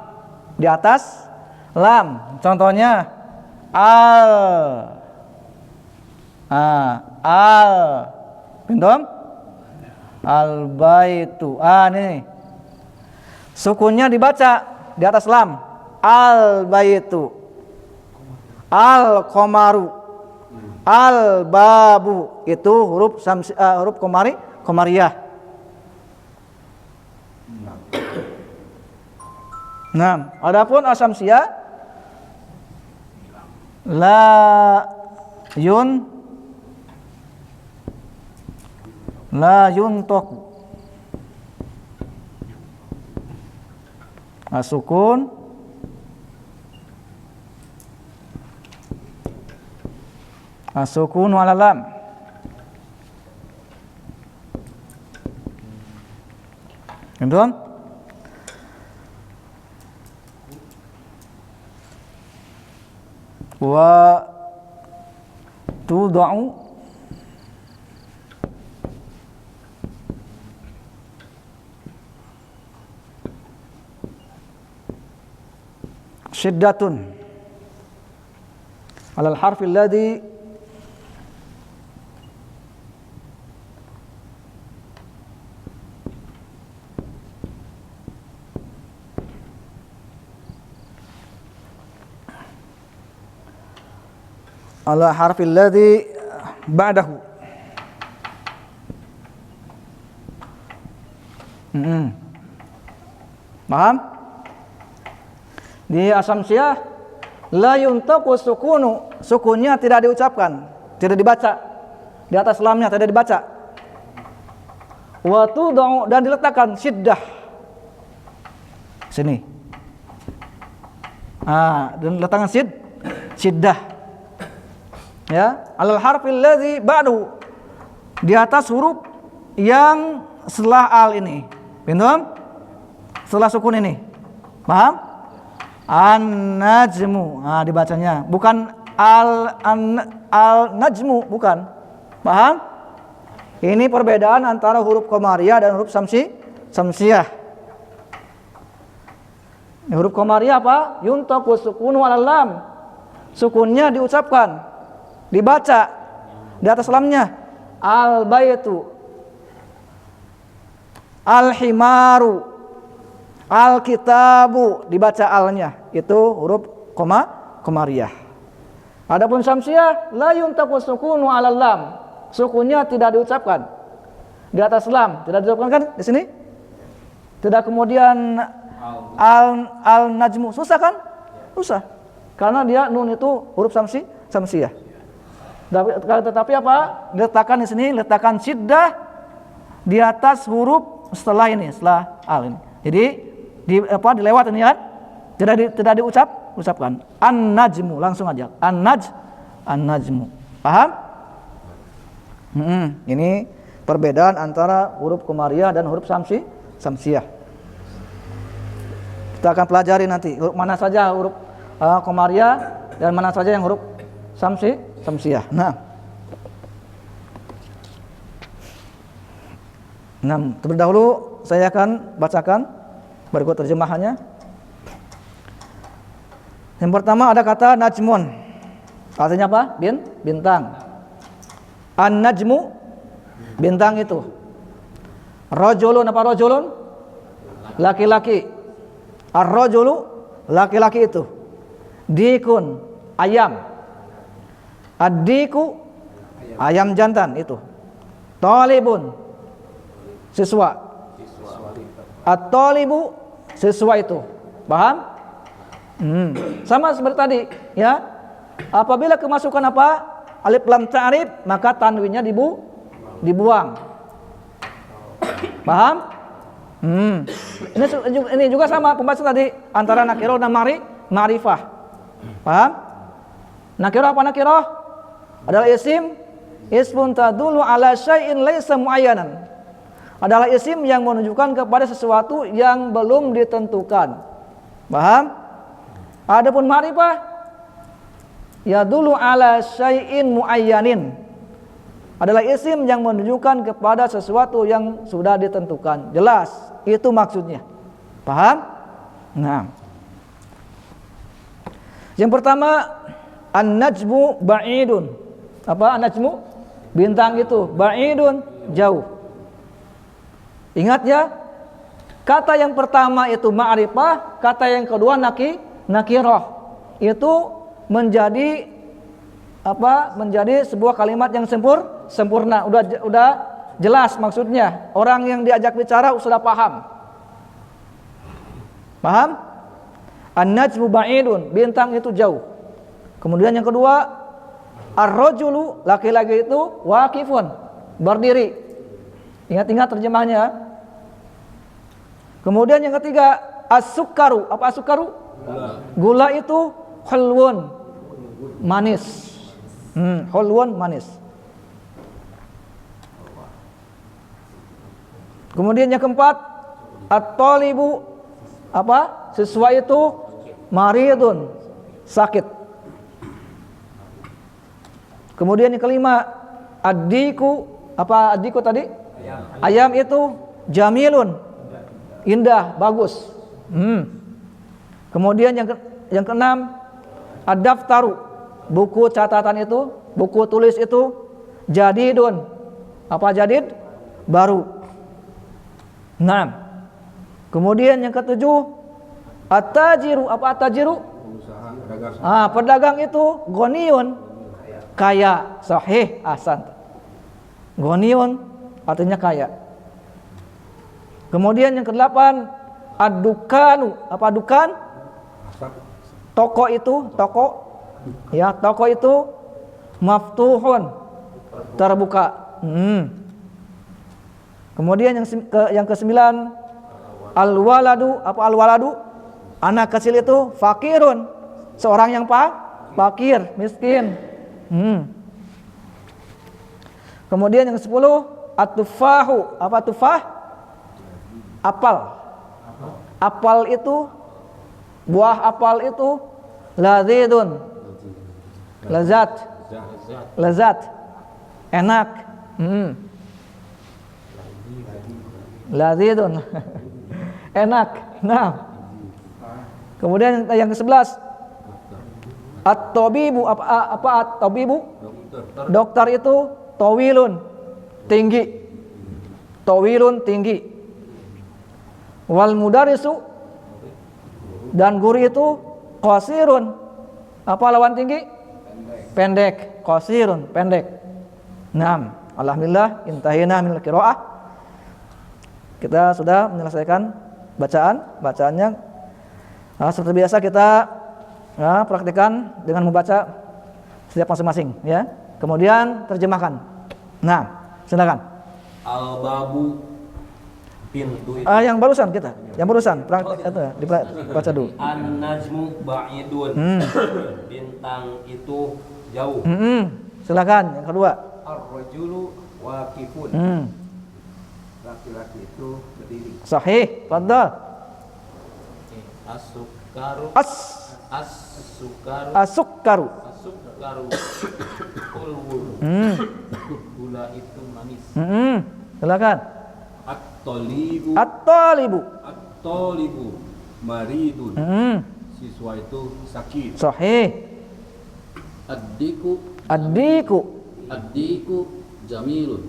Di atas lam. Contohnya al. Pintum? Al-baitu. Ini. Sukunnya dibaca di atas lam. Al-baitu, al-qamaru, al-babu, itu huruf qamariyah. Nah, adapun asamsiyah la yuntaku. Sukun as-sukunu 'alal lam. Kemudian wa tud'u syiddatun 'alal harfi alladhi ala harfil ladzi ba'dahu. Paham? Di asamsiyah la yuntaqu sukunu, sukunnya tidak diucapkan, tidak dibaca. Di atas lamnya tidak dibaca. Wa tud'u, dan diletakkan syiddah. Sini. Dan letakkan syiddah. Ya, alal harfil ladzi ba'du, di atas huruf yang setelah al ini. Pintum? Setelah sukun ini. Paham? An-najmu. Dibacanya bukan al-najmu, bukan. Paham? Ini perbedaan antara huruf qamariyah dan huruf syamsiyah. Huruf qamariyah apa? Yuntaqu sukunu 'alal lam. Sukunnya diucapkan, dibaca di atas lamnya. Al-baitu, al-himaru, al-kitabu, dibaca alnya. Itu huruf qamariyah. Adapun syamsiyah la yuntaqu sukunu 'alal lam. Sukunnya tidak diucapkan di atas lam, tidak diucapkan kan di sini? Tidak kemudian al-najmu, susah kan? Susah. Karena dia nun itu huruf syamsiyah. Tetapi apa? Letakkan di sini, letakkan syiddah di atas huruf setelah ini, setelah al ini. Jadi dilewat ini kan? Tidak diucapkan. An-najmu, langsung aja. An-najmu. Paham? Ini perbedaan antara huruf qamariyah dan huruf samsiyah. Kita akan pelajari nanti huruf mana saja huruf qamariyah dan mana saja yang huruf samsiyah. Terlebih dahulu saya akan bacakan berikut terjemahannya. Yang pertama ada kata najmun. Artinya apa? Bintang. An-najmu, bintang itu. Rajulun, apa rajulun? Laki-laki. Ar-rajulu, laki-laki itu. Dikun, ayam. Ad-diku, ayam jantan itu. Talibun, siswa. At-talibu, siswa itu. Paham? Sama seperti tadi, ya. Apabila kemasukan apa? Alif lam ta'rif, maka tanwinnya dibuang. Paham? Ini juga sama pembahasan tadi antara nakirah dan ma'rifah. Paham? Nakirah apa nakirah? Adalah ismun tadullu ala syai'in laisa muayyanan. Adalah isim yang menunjukkan kepada sesuatu yang belum ditentukan. Paham? Adapun ma'rifah yadullu ala syai'in muayyanin. Adalah isim yang menunjukkan kepada sesuatu yang sudah ditentukan. Jelas, itu maksudnya. Paham? Nah. Yang pertama, an-najmu ba'idun. Apa an-najmu? Bintang itu ba'idun, jauh. Ingat ya, kata yang pertama itu ma'rifah, kata yang kedua nakirah. Itu menjadi sebuah kalimat yang sempurna. Udah jelas maksudnya. Orang yang diajak bicara sudah paham. Paham? An-najmu ba'idun, bintang itu jauh. Kemudian yang kedua, ar-rajulu, laki-laki itu waqifun, berdiri. Ingat-ingat terjemahnya. Kemudian yang ketiga, as-sukaru. Apa as-sukaru? Gula itu hulwun, manis. Hulwun, manis. Kemudian yang keempat, at-talibu, apa? Siswa itu maridun, sakit. Kemudian yang kelima, ad-diku, apa ad-diku tadi? Ayam itu jamilun, indah, bagus. Kemudian yang keenam, ad-daftaru, buku catatan itu, buku tulis itu jadidun. Apa jadid? Baru. Kemudian yang ketujuh, at-tajiru. Apa at-tajiru? Pedagang itu ghaniyun, kaya. Sahih, ahsan. Ghaniyun artinya kaya. Kemudian yang kedelapan, ad-dukanu. Apa dukan? Toko itu, toko. Ya, toko itu maftuhun, terbuka. Kemudian yang kesembilan, al-waladu. Apa al-waladu? Anak kecil itu fakirun, seorang yang fakir, miskin. Kemudian yang ke-10, at-tufahu. Apa tufah? Apel. Apel itu, buah apel itu lazidun, lezat, enak. Lazidun, enak. Kemudian yang ke-11, at-tabibu. Apa at-tabibu? Dokter itu tawilun, tinggi. Tawilun, tinggi. Wal mudarisu, dan guru itu qasirun. Apa lawan tinggi? Pendek. Qasirun, pendek. Alhamdulillah intahina minal qiraah. Kita sudah menyelesaikan bacaannya. Seperti biasa kita praktikkan dengan membaca setiap masing-masing, ya. Kemudian terjemahkan. Silakan. Al-babu Pintu itu. Yang barusan kita, yang barusan baca dulu. An-najmu ba'idun. Bintang itu jauh. Silakan yang kedua. Ar-rajulu waqifun. Laki-laki itu berdiri. Sahih, fadhal. As-sukaru As-sukkaru. ulwul. Gula itu manis. Silakan. At-talibu At-talibu. maridun. Siswa itu sakit. Sahih. Addiku Addiku. jamilun.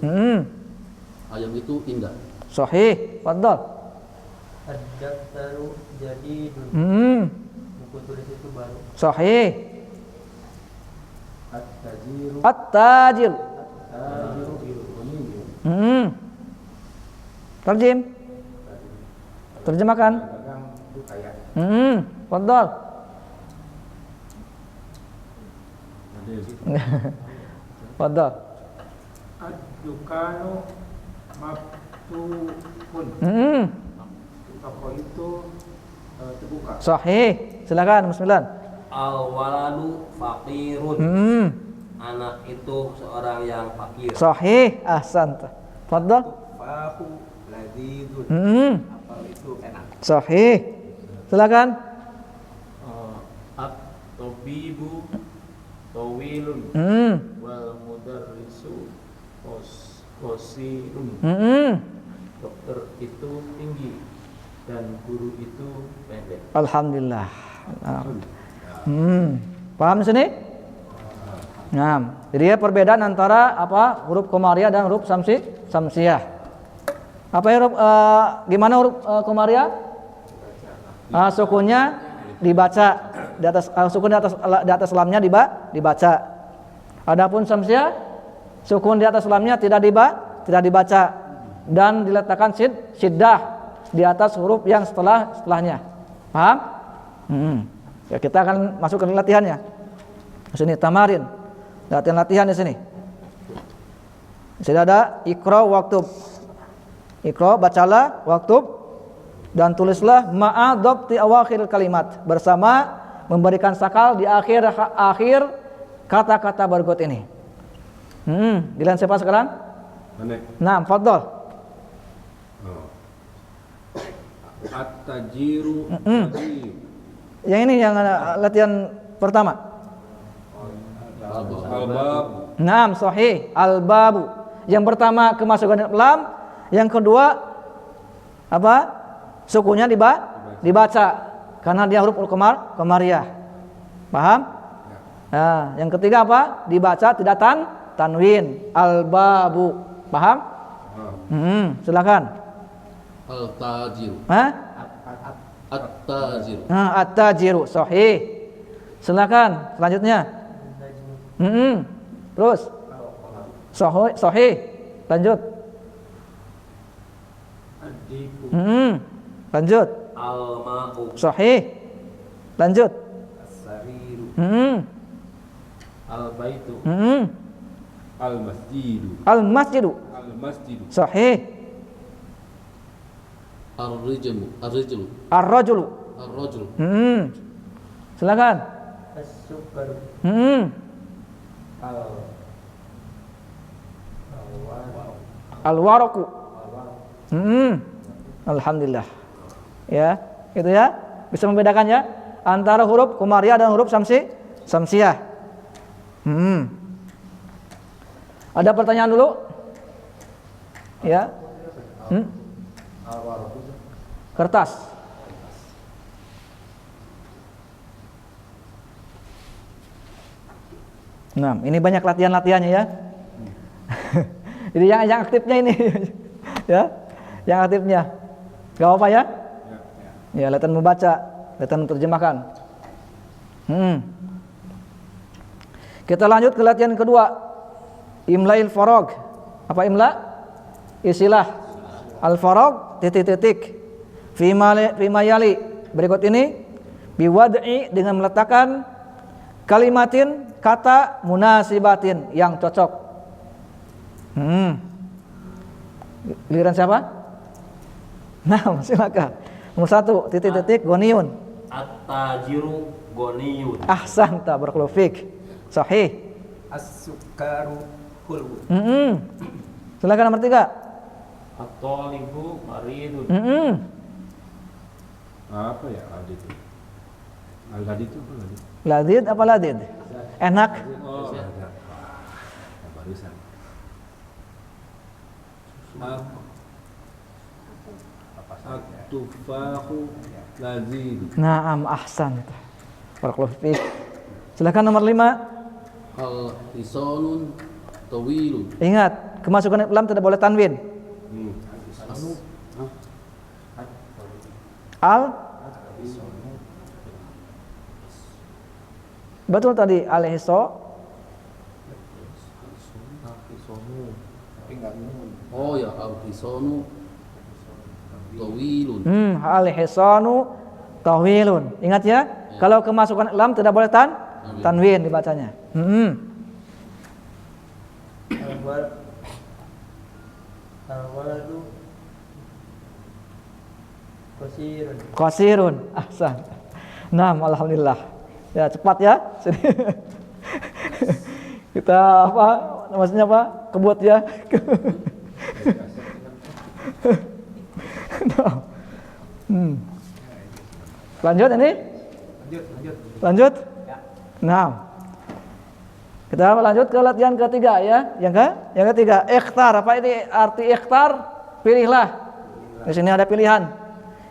Ayam itu indah. Sahih, fadhal. Ad-daftaru jadidun. Buku tulis itu baru. Sahih. At-tajiru At-tajir. Terjem. Terjemahkan. dagang itu kaya. Fadhal. Fadhal. Ad-dukanu maftuhun. Toko itu terbuka. Sahih. Silakan, bismillah. Al-waladu faqirun. Anak itu seorang yang fakir. Sahih. Ahsanta. Fadhal. Fahu ladzizun. Apel itu enak. Sahih. Silakan. At-tabibu tawilun. Wal mudarrisu qasirun. Dokter itu tinggi dan guru itu pendek. Alhamdulillah. Paham di sini? Nah, jadi ya perbedaan antara apa huruf komariah dan huruf samsiah. Apa ya huruf gimana huruf komariah? Sukunnya dibaca di atas sukun di atas lamnya dibaca. Adapun samsiah sukun di atas lamnya tidak dibaca dan diletakkan syiddah di atas huruf yang setelahnya. Paham? Ya, kita akan masuk ke latihannya. Di sini tamarin. Latihan di sini. Di sini ada iqra waktub. Iqra bacalah, waktub dan tulislah ma'a dhabti awakhir kalimat bersama memberikan sakal di akhir kata-kata berikut ini. Giliran siapa sekarang? Nah, fadhal. At-tajiru Yang ini yang latihan pertama. Al-bab Naam, sahih. Al-babu. Yang pertama kemasukan lam, yang kedua apa? Sukunya dibaca karena dia huruf komariah. Paham? Nah, yang ketiga apa? Dibaca tidak tanwin. Al-babu. Paham? Silakan. Al-tajiru. At-tajiru. At-tajiru. Sahih. Silakan. Selanjutnya. Terus. Sahih. Lanjut. Ad-diku Lanjut. Al-ma'u. Sahih. Lanjut. As-sariru. Al-baitu al-masjidu Al-masjidu. Sahih. Ar-rijlu. Ar-rajulu. Silakan. as-sukaru Al-waraku. Alhamdulillah. Ya, itu ya. Bisa membedakan ya antara huruf komariah dan huruf samsiah. Ada pertanyaan dulu? Ya. Kertas. Nah, ini banyak latihan-latihannya ya. Jadi yang aktifnya ini ya. Yang aktifnya. Gak apa-apa ya? Ya, latihan membaca, latihan menerjemahkan. Kita lanjut ke latihan kedua. Imlail farag. Apa imla? Isilah. Al-farag titik-titik. Fima yali. Berikut ini biwad'i dengan meletakkan kalimatin kata munasibatin yang cocok. Giliran siapa? Nah, silakan. Nomor 1, titik-titik goniun. At-tajiru goniyun. Ahsanta, barakallahu fik. Sahih. As-sukaru hulwun. Silakan nomor 3. At-talibu maridun. Apa ya Aldi itu? Aldi itu apa Aldi? Ladid apa ladid? Enak. Oh, barusan. At-tufahu lazid. Naam, ahsan. Barakallahu fik. Silakan nomor 5. Al-hisonun tawilun. Ingat, kemasukan lam tidak boleh tanwin. Al Betul tadi al-hiso. Oh ya, al-hisonu tawilun. Al-hisanu tawilun. Ingat ya, kalau kemasukan lam tidak boleh tanwin dibacanya. Al-waladu qasirun. Qasirun. Ahsan. Naam, alhamdulillah. Ya, cepat ya. Kita apa? Maksudnya apa? Kebut ya. Lanjut ini? Lanjut. Nah, kita lanjut ke latihan ketiga ya. Yang ketiga, ikhtar. Apa ini arti ikhtar? Pilihlah. Di sini ada pilihan.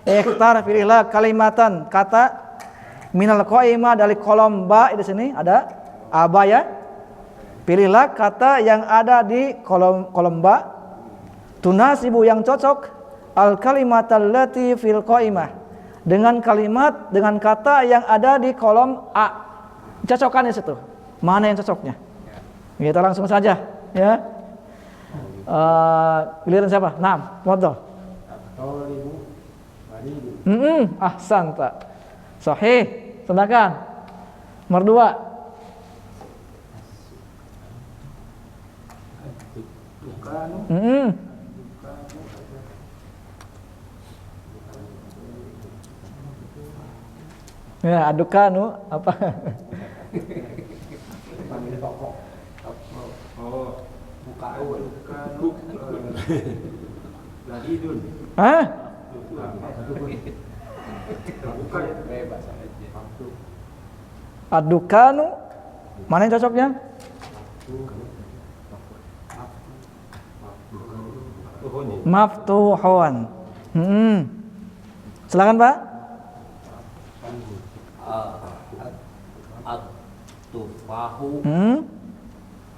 Ikhtar, pilihlah kalimatan, kata minal qaimah dari kolom ba. Di sini ada aba ya. Pilihlah kata yang ada di kolom ba. Tunasibu yang cocok al kalimatal lati fil qaimah. Dengan kalimat, dengan kata yang ada di kolom A. Cocokkan di situ. Mana yang cocoknya? Kita langsung saja, ya. Giliran siapa? Naam, waddah. Ahsanta. Sahih. Silakan. Nomor 2. Ya, adukanu apa? Ladidun. Hah? Adukanu. Mana yang cocoknya? Maftuhun. Silakan, Pak. At-tufahu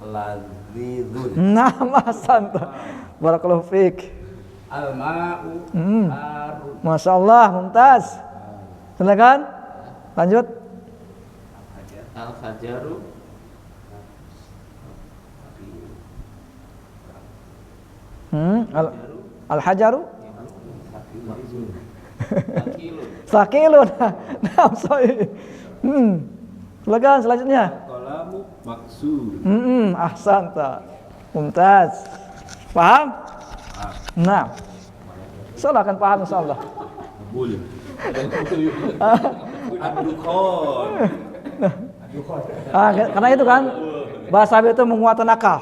lazidun. Nama santa. Barakallahu fiik. Al-ma'u harun. Masya Allah, mumtaz. Silakan. Lanjut. Al-hajaru Al-hajaru sakilun. sakilun. Nah, sorry. Silakan selanjutnya. Kalamu maksud. Ahsanta. Mumtaz. Paham? Nah. Silakan paham insyaallah. Boleh. Ad-dukhon. Karena itu kan bahasa Arab itu menguatkan akal,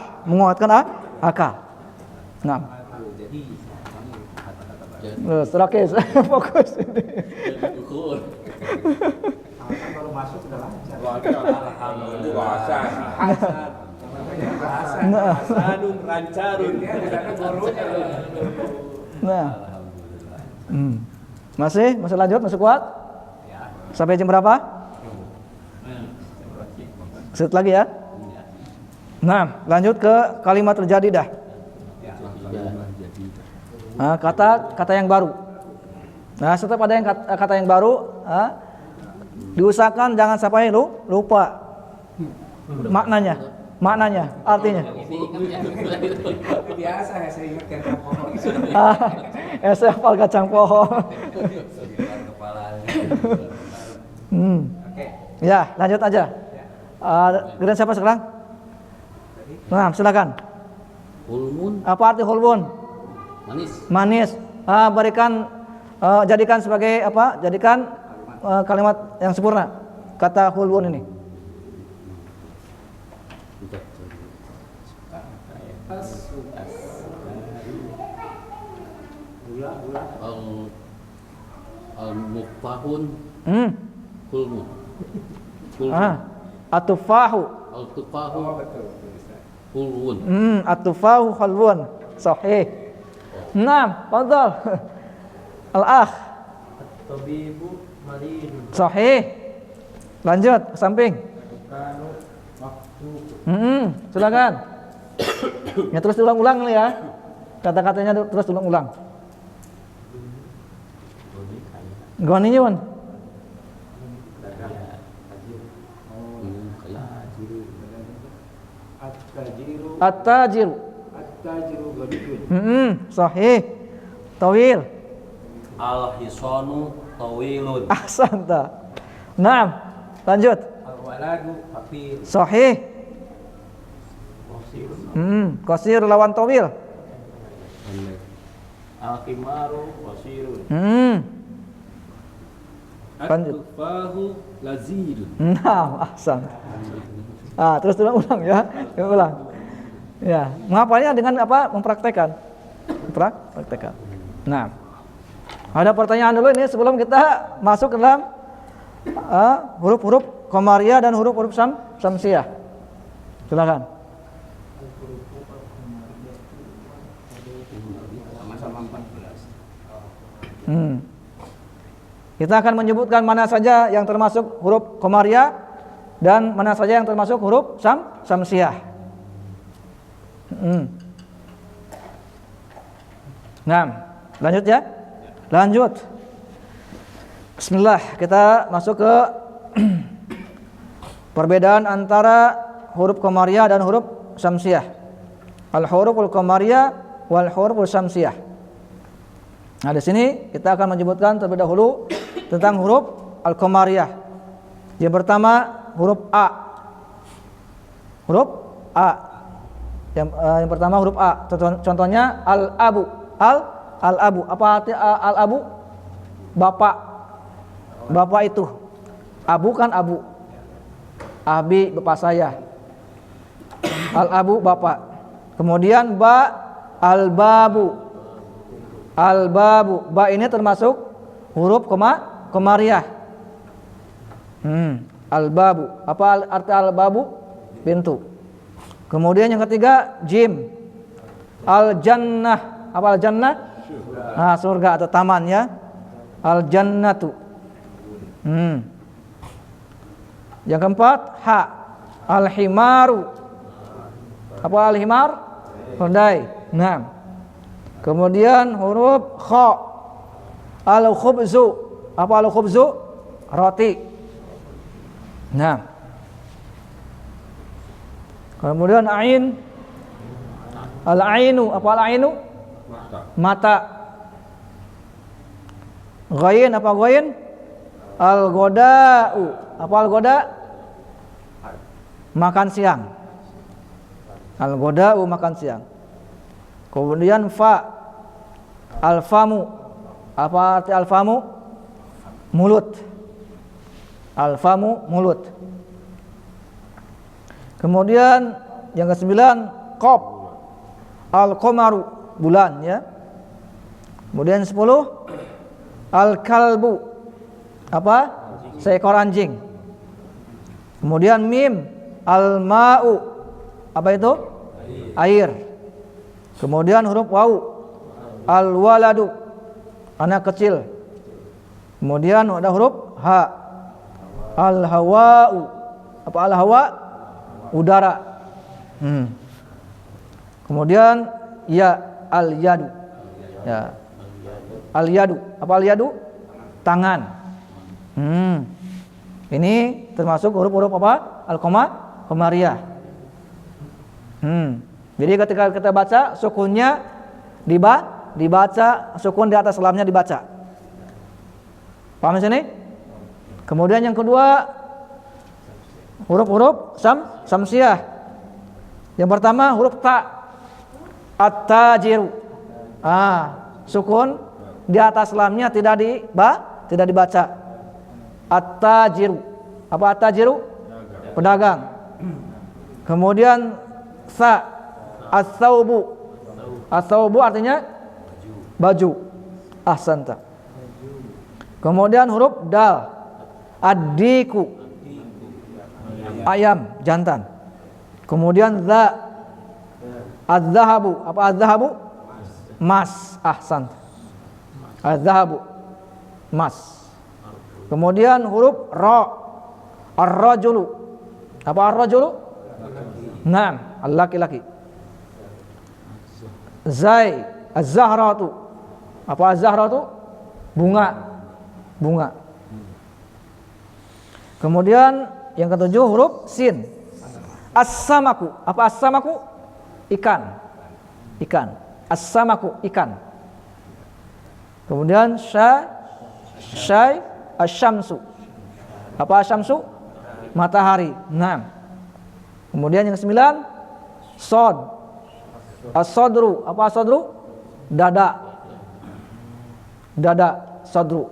akal. Nah. Terakhir fokus ini. Kalau masuk udah lancar. Alhamdulillah. Hasanun rancarun. Nah. Masih lanjut, masih kuat? Sampai jam berapa? Sedikit lagi ya. Nah, lanjut ke kalimat terjadi dah. Nah, kata yang baru. Nah, setiap ada yang kata yang baru, diusahakan jangan sampai lupa maknanya, artinya. Biasa ya saya ingat kacang pohon. Saya hafal kacang pohon. Kepalanya. Oke. Ya, lanjut aja. Giliran siapa sekarang? Nah, silakan. Hulmun Apa arti hulmun? manis. Manis. Berikan jadikan sebagai apa? Jadikan kalimat yang sempurna. Kata hulwun ini. Al-muftahun hulmu. Atufahu. Al-tufahu hulwun. Atufahu hulwun. Sahih. Naam, fadhal. Al-akh. Tabibu marid. Sahih. Lanjut ke samping. Silakan. Ya terus ulang-ulang ya. Kata-katanya terus ulang-ulang. Goninya wan. At-tajiru. At-tajiru ghaniyun. Sahih. Tawil. Al-hisanu tawilun. Ahsanta. Naam. Lanjut. Al-waladu hafir. Sahih. Qasir lawan tawil. Al-khimaru wasirun. Lanjut. At-tufahu lazidun. Naam, ahsan. Terus ulang ya. Ulang. Ya, menghafalnya dengan apa? Mempraktekkan. Praktekkan. Nah, ada pertanyaan dulu ini sebelum kita masuk ke dalam huruf-huruf qamariyah dan huruf-huruf syamsiyah. Silakan. Sama-sama 14. Kita akan menyebutkan mana saja yang termasuk huruf qamariyah dan mana saja yang termasuk huruf syamsiyah. Nah, lanjut ya. Lanjut. Bismillah, kita masuk ke perbedaan antara huruf qamariyah dan huruf syamsiyah. Al-huruful qamariyah wal huruful syamsiyah. Nah, di sini kita akan menyebutkan terlebih dahulu tentang huruf al-qamariyah. Yang pertama huruf A. Huruf A. Yang pertama huruf A. Contohnya al-abu. Al-abu. Apa arti al-abu? Bapak. Bapak itu. Abu kan abu. Abi bapak saya. Al-abu bapak. Kemudian ba al-babu. Al-babu. Ba ini termasuk huruf qamariyah. Al-babu. Apa arti al-babu? Pintu. Kemudian yang ketiga jim. Al-jannah. Apa al-jannah? Surga atau taman ya. Al-jannatu. Yang keempat ha. Al-himaru. Apa al-himar? Keledai. Nah. Kemudian huruf kha. Al-khubzu. Apa al-khubzu? Roti. Nah. Kemudian ain. Al-ainu. Apa al-ainu? Mata. Ghain. Apa ghain? Al-ghoda'u. Apa al-ghoda? Makan siang. Al-ghoda'u makan siang. Kemudian fa. Al-famu. Apa arti al-famu? Mulut. Al-famu mulut. Kemudian yang ke-9 qaf. Al-qamaru bulan ya. Kemudian 10 al-kalbu. Apa? Seekor anjing. Kemudian mim al-ma'u. Apa itu? Air. Kemudian huruf waw al-waladu. Anak kecil. Kemudian ada huruf ha al-hawa'u. Apa al-hawa? Udara. Kemudian ya al-yadu. Ya. Al-yadu. Apa al-yadu? Tangan. Ini termasuk huruf-huruf apa? Al-qamariyah. Jadi ketika kita baca sukunnya dibaca, sukun di atas lamnya dibaca. Paham di sini? Kemudian yang kedua huruf-huruf syamsiyah. Yang pertama huruf ta. At-tajiru. Sukun di atas lamnya tidak dibaca. At-tajiru. Apa at-tajiru? Pedagang. Kemudian sa, as-saubu. As-saubu artinya baju. Ahsanta. Kemudian huruf dal. Ad-diku. Ayam, jantan. Kemudian za, az-zahabu. Apa az-zahabu? Mas. Ahsanta. Az-zahabu. Mas. Kemudian huruf ra, ar-rajulu. Apa ar-rajulu? Naam, laki-laki. Zai, az-zahratu. Apa az-zahratu? Bunga. Kemudian yang ketujuh huruf sin. As-samaku. Apa as-samaku? Ikan. As-samaku, ikan. Kemudian syai, asyamsu. Apa asyamsu? Matahari. Nah. Kemudian yang kesembilan sod. As-sodru. Apa as-sodru? Dada, sodru.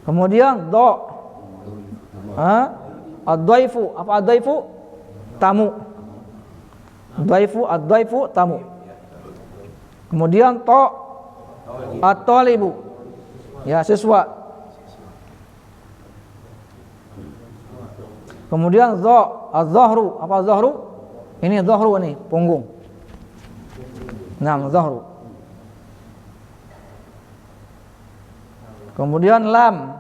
Kemudian do. Ad-dhaifu. Apa ad-dhaifu? Tamu. Ad-dhaifu, tamu. Kemudian to. At-talibu. Ya, siswa. Kemudian zo, az-zahru. Apa az-zahru? Ini zahru ini, punggung. Naam, zahru. Kemudian lam,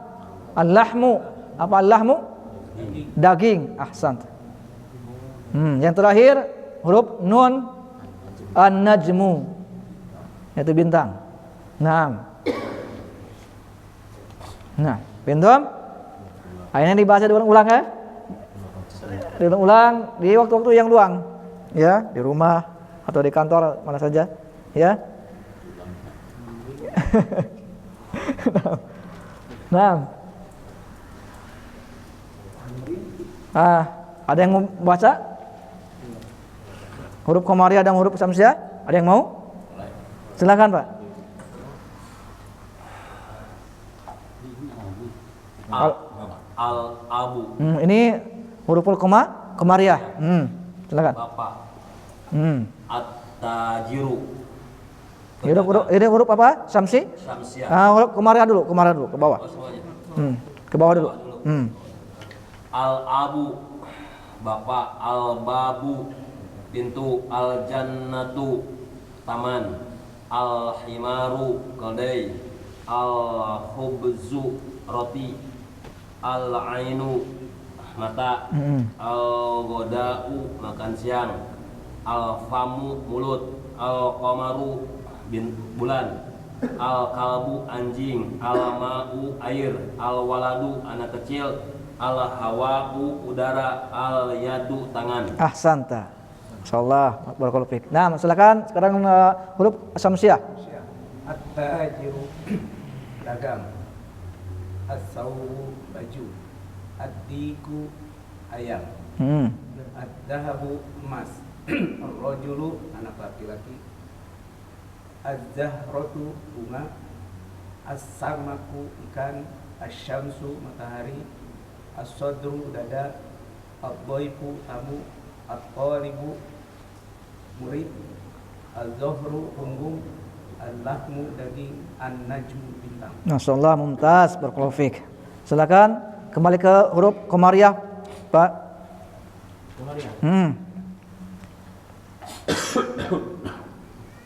al-lahmu. Apa al-lahmu? Daging. Ahsan. Yang terakhir huruf nun, an-najmu. Itu bintang. Nah, pintam. Akhirnya dibaca diulang ya. Diulang di waktu-waktu yang luang, ya, di rumah atau di kantor mana saja, ya. Nah, ada yang mau baca? Huruf Qamariyah dan huruf Syamsiyah? Ada yang mau? Silakan, Pak. Al-abu. Ini huruf Qamariyah. Silakan. Bapak. At-tajiru. Ini huruf apa? Syamsi? Syamsiyah. Huruf Qamariyah dulu, ke bawah. Ke bawah dulu. Al-abu. Bapak. Al-babu. Pintu. Al-jannatu. Taman. Al-himaru. Keledai. Al-khubzu. Roti. Al-ainu. Mata. Al-ghoda'u. Makan siang. Al-famu. Mulut. Al-qamaru. Bulan. Al-kalbu. Anjing. Al-ma'u. Air. Al-waladu. Anak kecil. Al-hawa'u. Udara. Al-yadu. Tangan. Ahsanta. Insyaallah, barakallahu fiik. Nah, silakan sekarang huruf Syamsiyah. At-tajiru, dagang. As-sawbu, baju. Ad-diku, ayam. Ad-dahabu, emas. Ar-rajulu, anak laki-laki. Az-zahratu, bunga. As-samaku, ikan. Asy-syamsu, matahari. As-sadru, dada. Ad-dhaifu, tamu. At-talibu, murid. Az-zahru, punggung. Al-lahmu, daging. An-najmu, bintang. Masyaallah, mumtaz, barakallahu fiik. Silakan kembali ke huruf Qamariyah, Pak.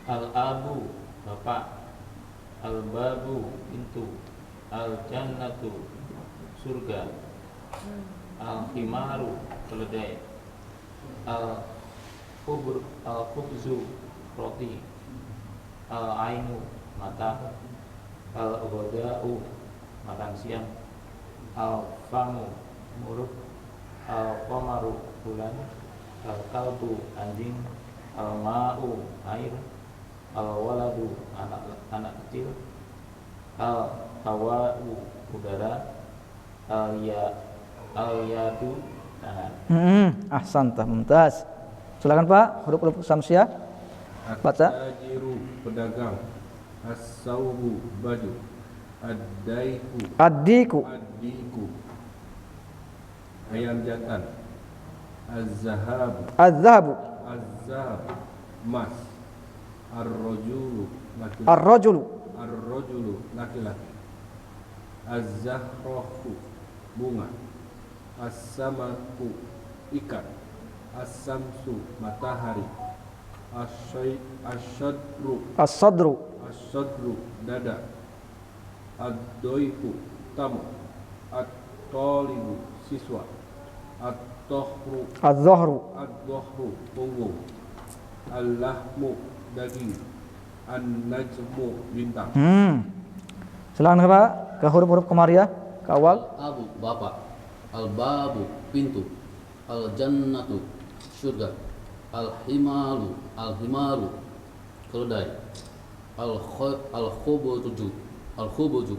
Al-abu, bapak. Al-babu, pintu. Al-jannatu, surga. Al-himaru, keledai. Al-khubzu, roti. Al-ainu, mata. Al-ghoda'u, makan siang. Al-famu, mulut. Al-qamaru, bulan. Al-kalbu, anjing. Al-ma'u, air. Al-waladu, anak kecil. Al-hawa'u, udara. Al-yadu, tangan. Ahsanta, mumtaz. Silakan Pak, huruf Syamsiyah. Baca. At-tajiru, pedagang. As-saubu baju. Ad-daiku Ad-diku. Ad-diku ayam jantan. Az-zahabu Az-zahabu. Az-zahab emas. Ar-rajulu laki-laki. Ar-rajulu. Ar-rajulu laki-laki. Az-zahrahu bunga. As-samaku ikan. As-samsu matahari. Asyadru As-sadru. As-sadru dada. Ad-doifu tamu. At-talibu siswa. At-tohru Az-zahru. Ad-dohru punggung. Al-lahmu daging. An-najmu bintang. Silakan Pak ke huruf-huruf Qamariyah ke awal. Al-abu bapak, al-babu pintu, al-jannatu surga, al-himaru keledai, al-khubuju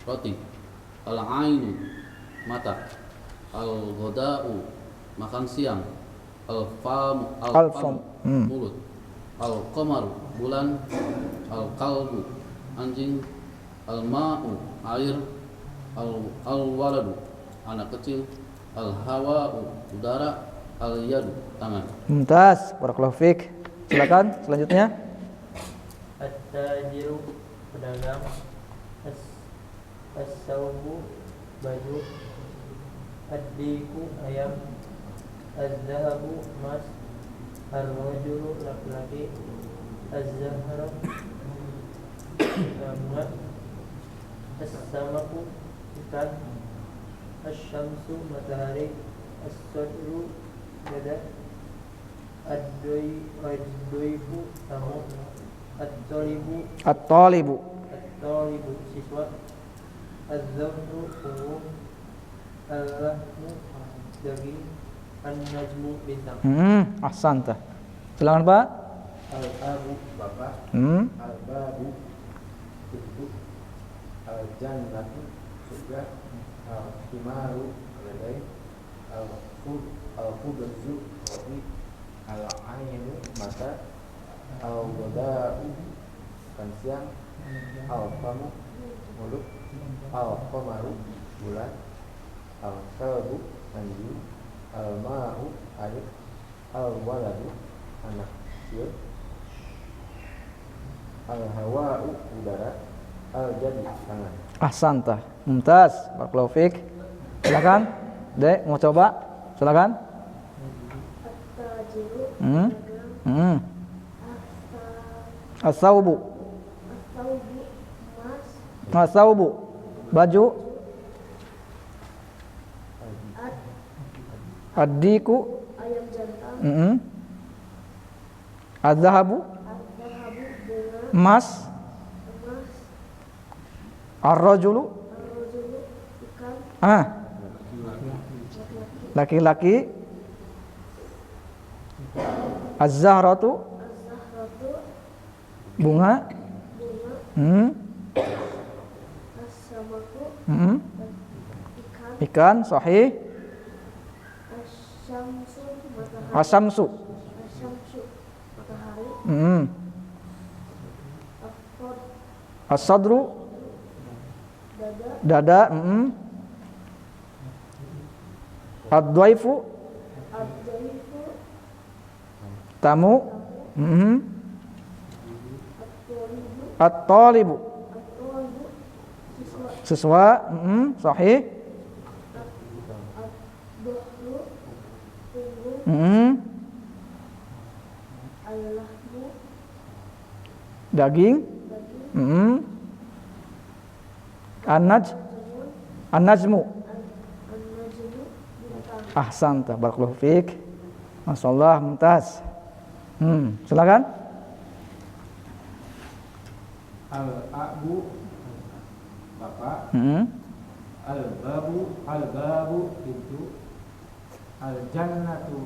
roti, al-ainu mata, al-ghoda'u makan siang, al-famu mulut, al-qamaru bulan, al-kalbu anjing, al-ma'u air, al-waladu anak kecil, al-hawa'u udara, al-yadu tangan. Mumtaz, barakallahu fiik. Silakan selanjutnya. At-tajiru pedagang, as-saubu baju, ad-diku ayam, az-zahabu emas, ar-rajulu laki-laki, az-zahra bunga, as-samaku ikan, asy-syamsu matahari, as-sadru dada, ad-doifu tamu, at-talibu At-talibu. siswa, az-zahru punggung, al-lahmu daging, an-najmu bintang. Ahsanta. Silakan Pak. Al-abu bapak. Al-babu pintu. Al-jannatu surga. Al-himaru keledai. Al-khubzu roti. Al-ainu mata. Al-ghoda'u makan siang. Al-famu mulut. Al-qamaru bulan. Al-kalbu anjing. Al-ma'u air. Al-waladu anak kecil. Al-hawa'u udara. Al-jadi tangan. Ahsanta. Mumtaz, barakallahu fiik. Silakan. Dek, mau coba? Silakan. As-saubu. As-saubu baju. Ad-diku ayam jantan, Az-zahabu az-zahabu bunga, emas. emas, Ar-rajulu ar-rajulu ikan, laki-laki. Az-zahratu az-zahratu bunga. bunga, as-samaku ikan, Ikan, sahih. asy-syamsu matahari, As-samsu asy-syamsu matahari, afqad as-sadru dada, dada. Ad-dhaifu ad-daifu tamu. at-talibu At-talibu siswa, siswa. Sahih. ad-dohru punggung, al-lahmu Daging. daging, An-najmu. an-najmu bintang. Ahsanta, barakallahu fiik. Masyaallah, mumtaz. Silakan. Al-abu bapak. Hmm. Al-babu pintu. Al-jannatu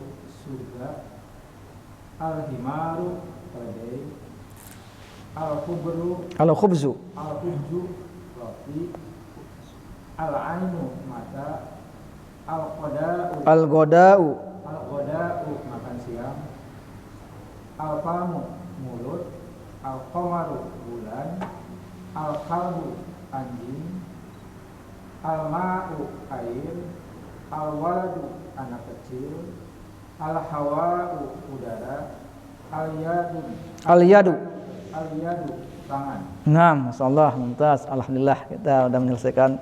surga. Al-himaru keledai. Al-khubzu Al-khubzu roti. Al-ainu mata. al-ghoda'u Al-ghoda'u makan siang. Al-famu mulut. Al-qamaru bulan. Al-kalbu anjing, al-ma'u air, al-waladu anak kecil, al-hawa'u udara, Al-yadu. al-yadu tangan. Nah, masyaallah, mumtaz. Alhamdulillah kita sudah menyelesaikan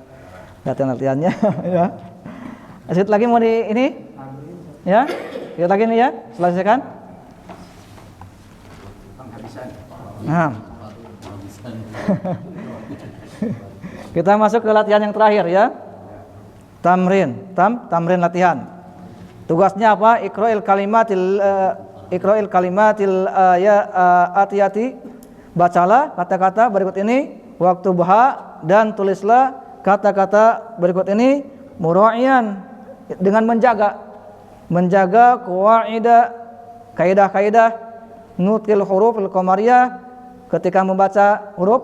latihan-latihannya ya. Sedikit lagi mau di ini? Ya. Sedikit lagi nih ya, selesaikan. Nah. Kita masuk ke latihan yang terakhir ya. Tamrin latihan. Tugasnya apa? Iqra'il kalimatil atiyati. Bacalah kata-kata berikut ini waktu buha dan tulislah kata-kata berikut ini mura'iyan dengan menjaga kaidah-kaidah nutkil huruf al-qamariyah ketika membaca huruf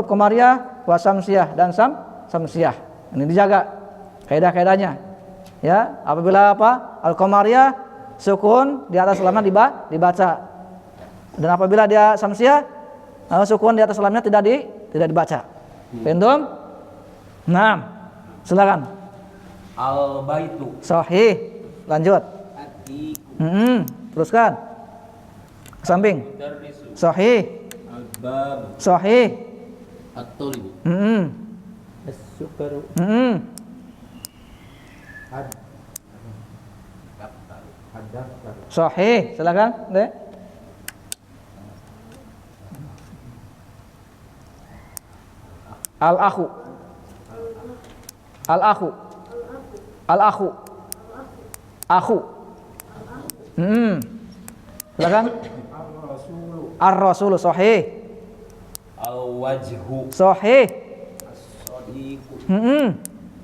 qamariyah wa samsiyah dan samsiyah. Ini dijaga kaidah-kaidahnya. Ya, apabila al-qamariyah sukun di atas lamnya dibaca. Dan apabila dia samsiyah sukun di atas lamnya tidak dibaca. Pendom? Nah, silakan. Al-baitu. Sahih. Lanjut. Teruskan. Samping. Sahih. Al-bab. Sahih. At-talibu. As-sukaru. Sahih. Silakan. Deh. Al-akhu. Akhu. Silakan. Ar-rasulu sahih. Al-wajhu. Sahih. As-sadiqu.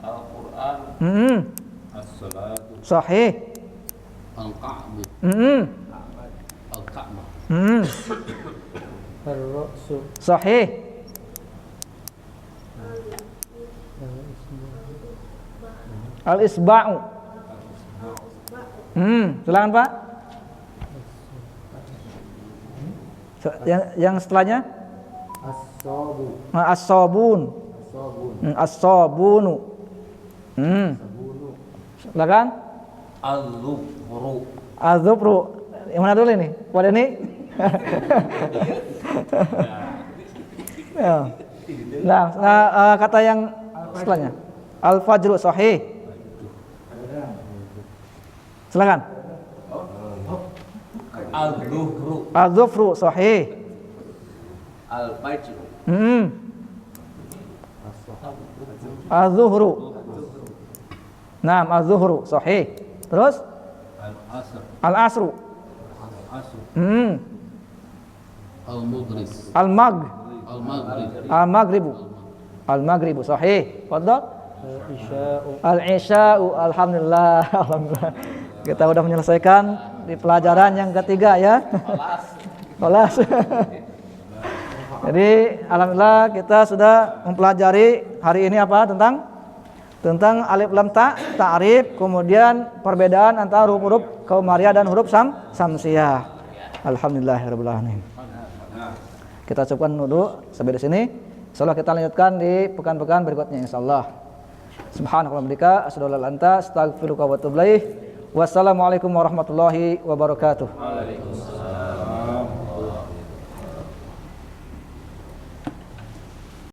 Al-Qur'an. As-salatu. Sahih. Al-ka'bu. Al-ka'bah. Ar-ra'su. Sahih. Al-isba'u. Silakan Pak. Yang setelahnya As-sabu. As-sabun. As-sabunu. Silakan. Al-zufru. Az-zufru. Yang mana dulu ini? Pada ini. Ya. Nah, kata yang setelahnya. Al-fajru sahih. Silakan. Al-zuhru. Az-zufru sahih. Al-fajru. Az-zuhru. Naam, az-zuhru sahih. Terus? Al-asr. Al-asru. Al-mudris. Al-maghrib. Al-maghrib. Al-maghribu sahih. Fadhal. Al-isya'u. Al-isya'u. Alhamdulillah. Alhamdulillah. Kita sudah menyelesaikan di pelajaran yang ketiga ya. Kelas. Jadi alhamdulillah kita sudah mempelajari hari ini apa tentang alif lam ta, ta'rif, kemudian perbedaan antara huruf qamariyah dan huruf samsiyah. Alhamdulillahirabbil alamin. Kita cukupkan dulu sampai di sini. Insyaallah kita lanjutkan di pekan-pekan berikutnya insyaallah. Subhanakallahumma wa bihamdika asyhadu an la ilaha illa anta astaghfiruka wa atubu ilaik. Wassalamualaikum warahmatullahi wabarakatuh.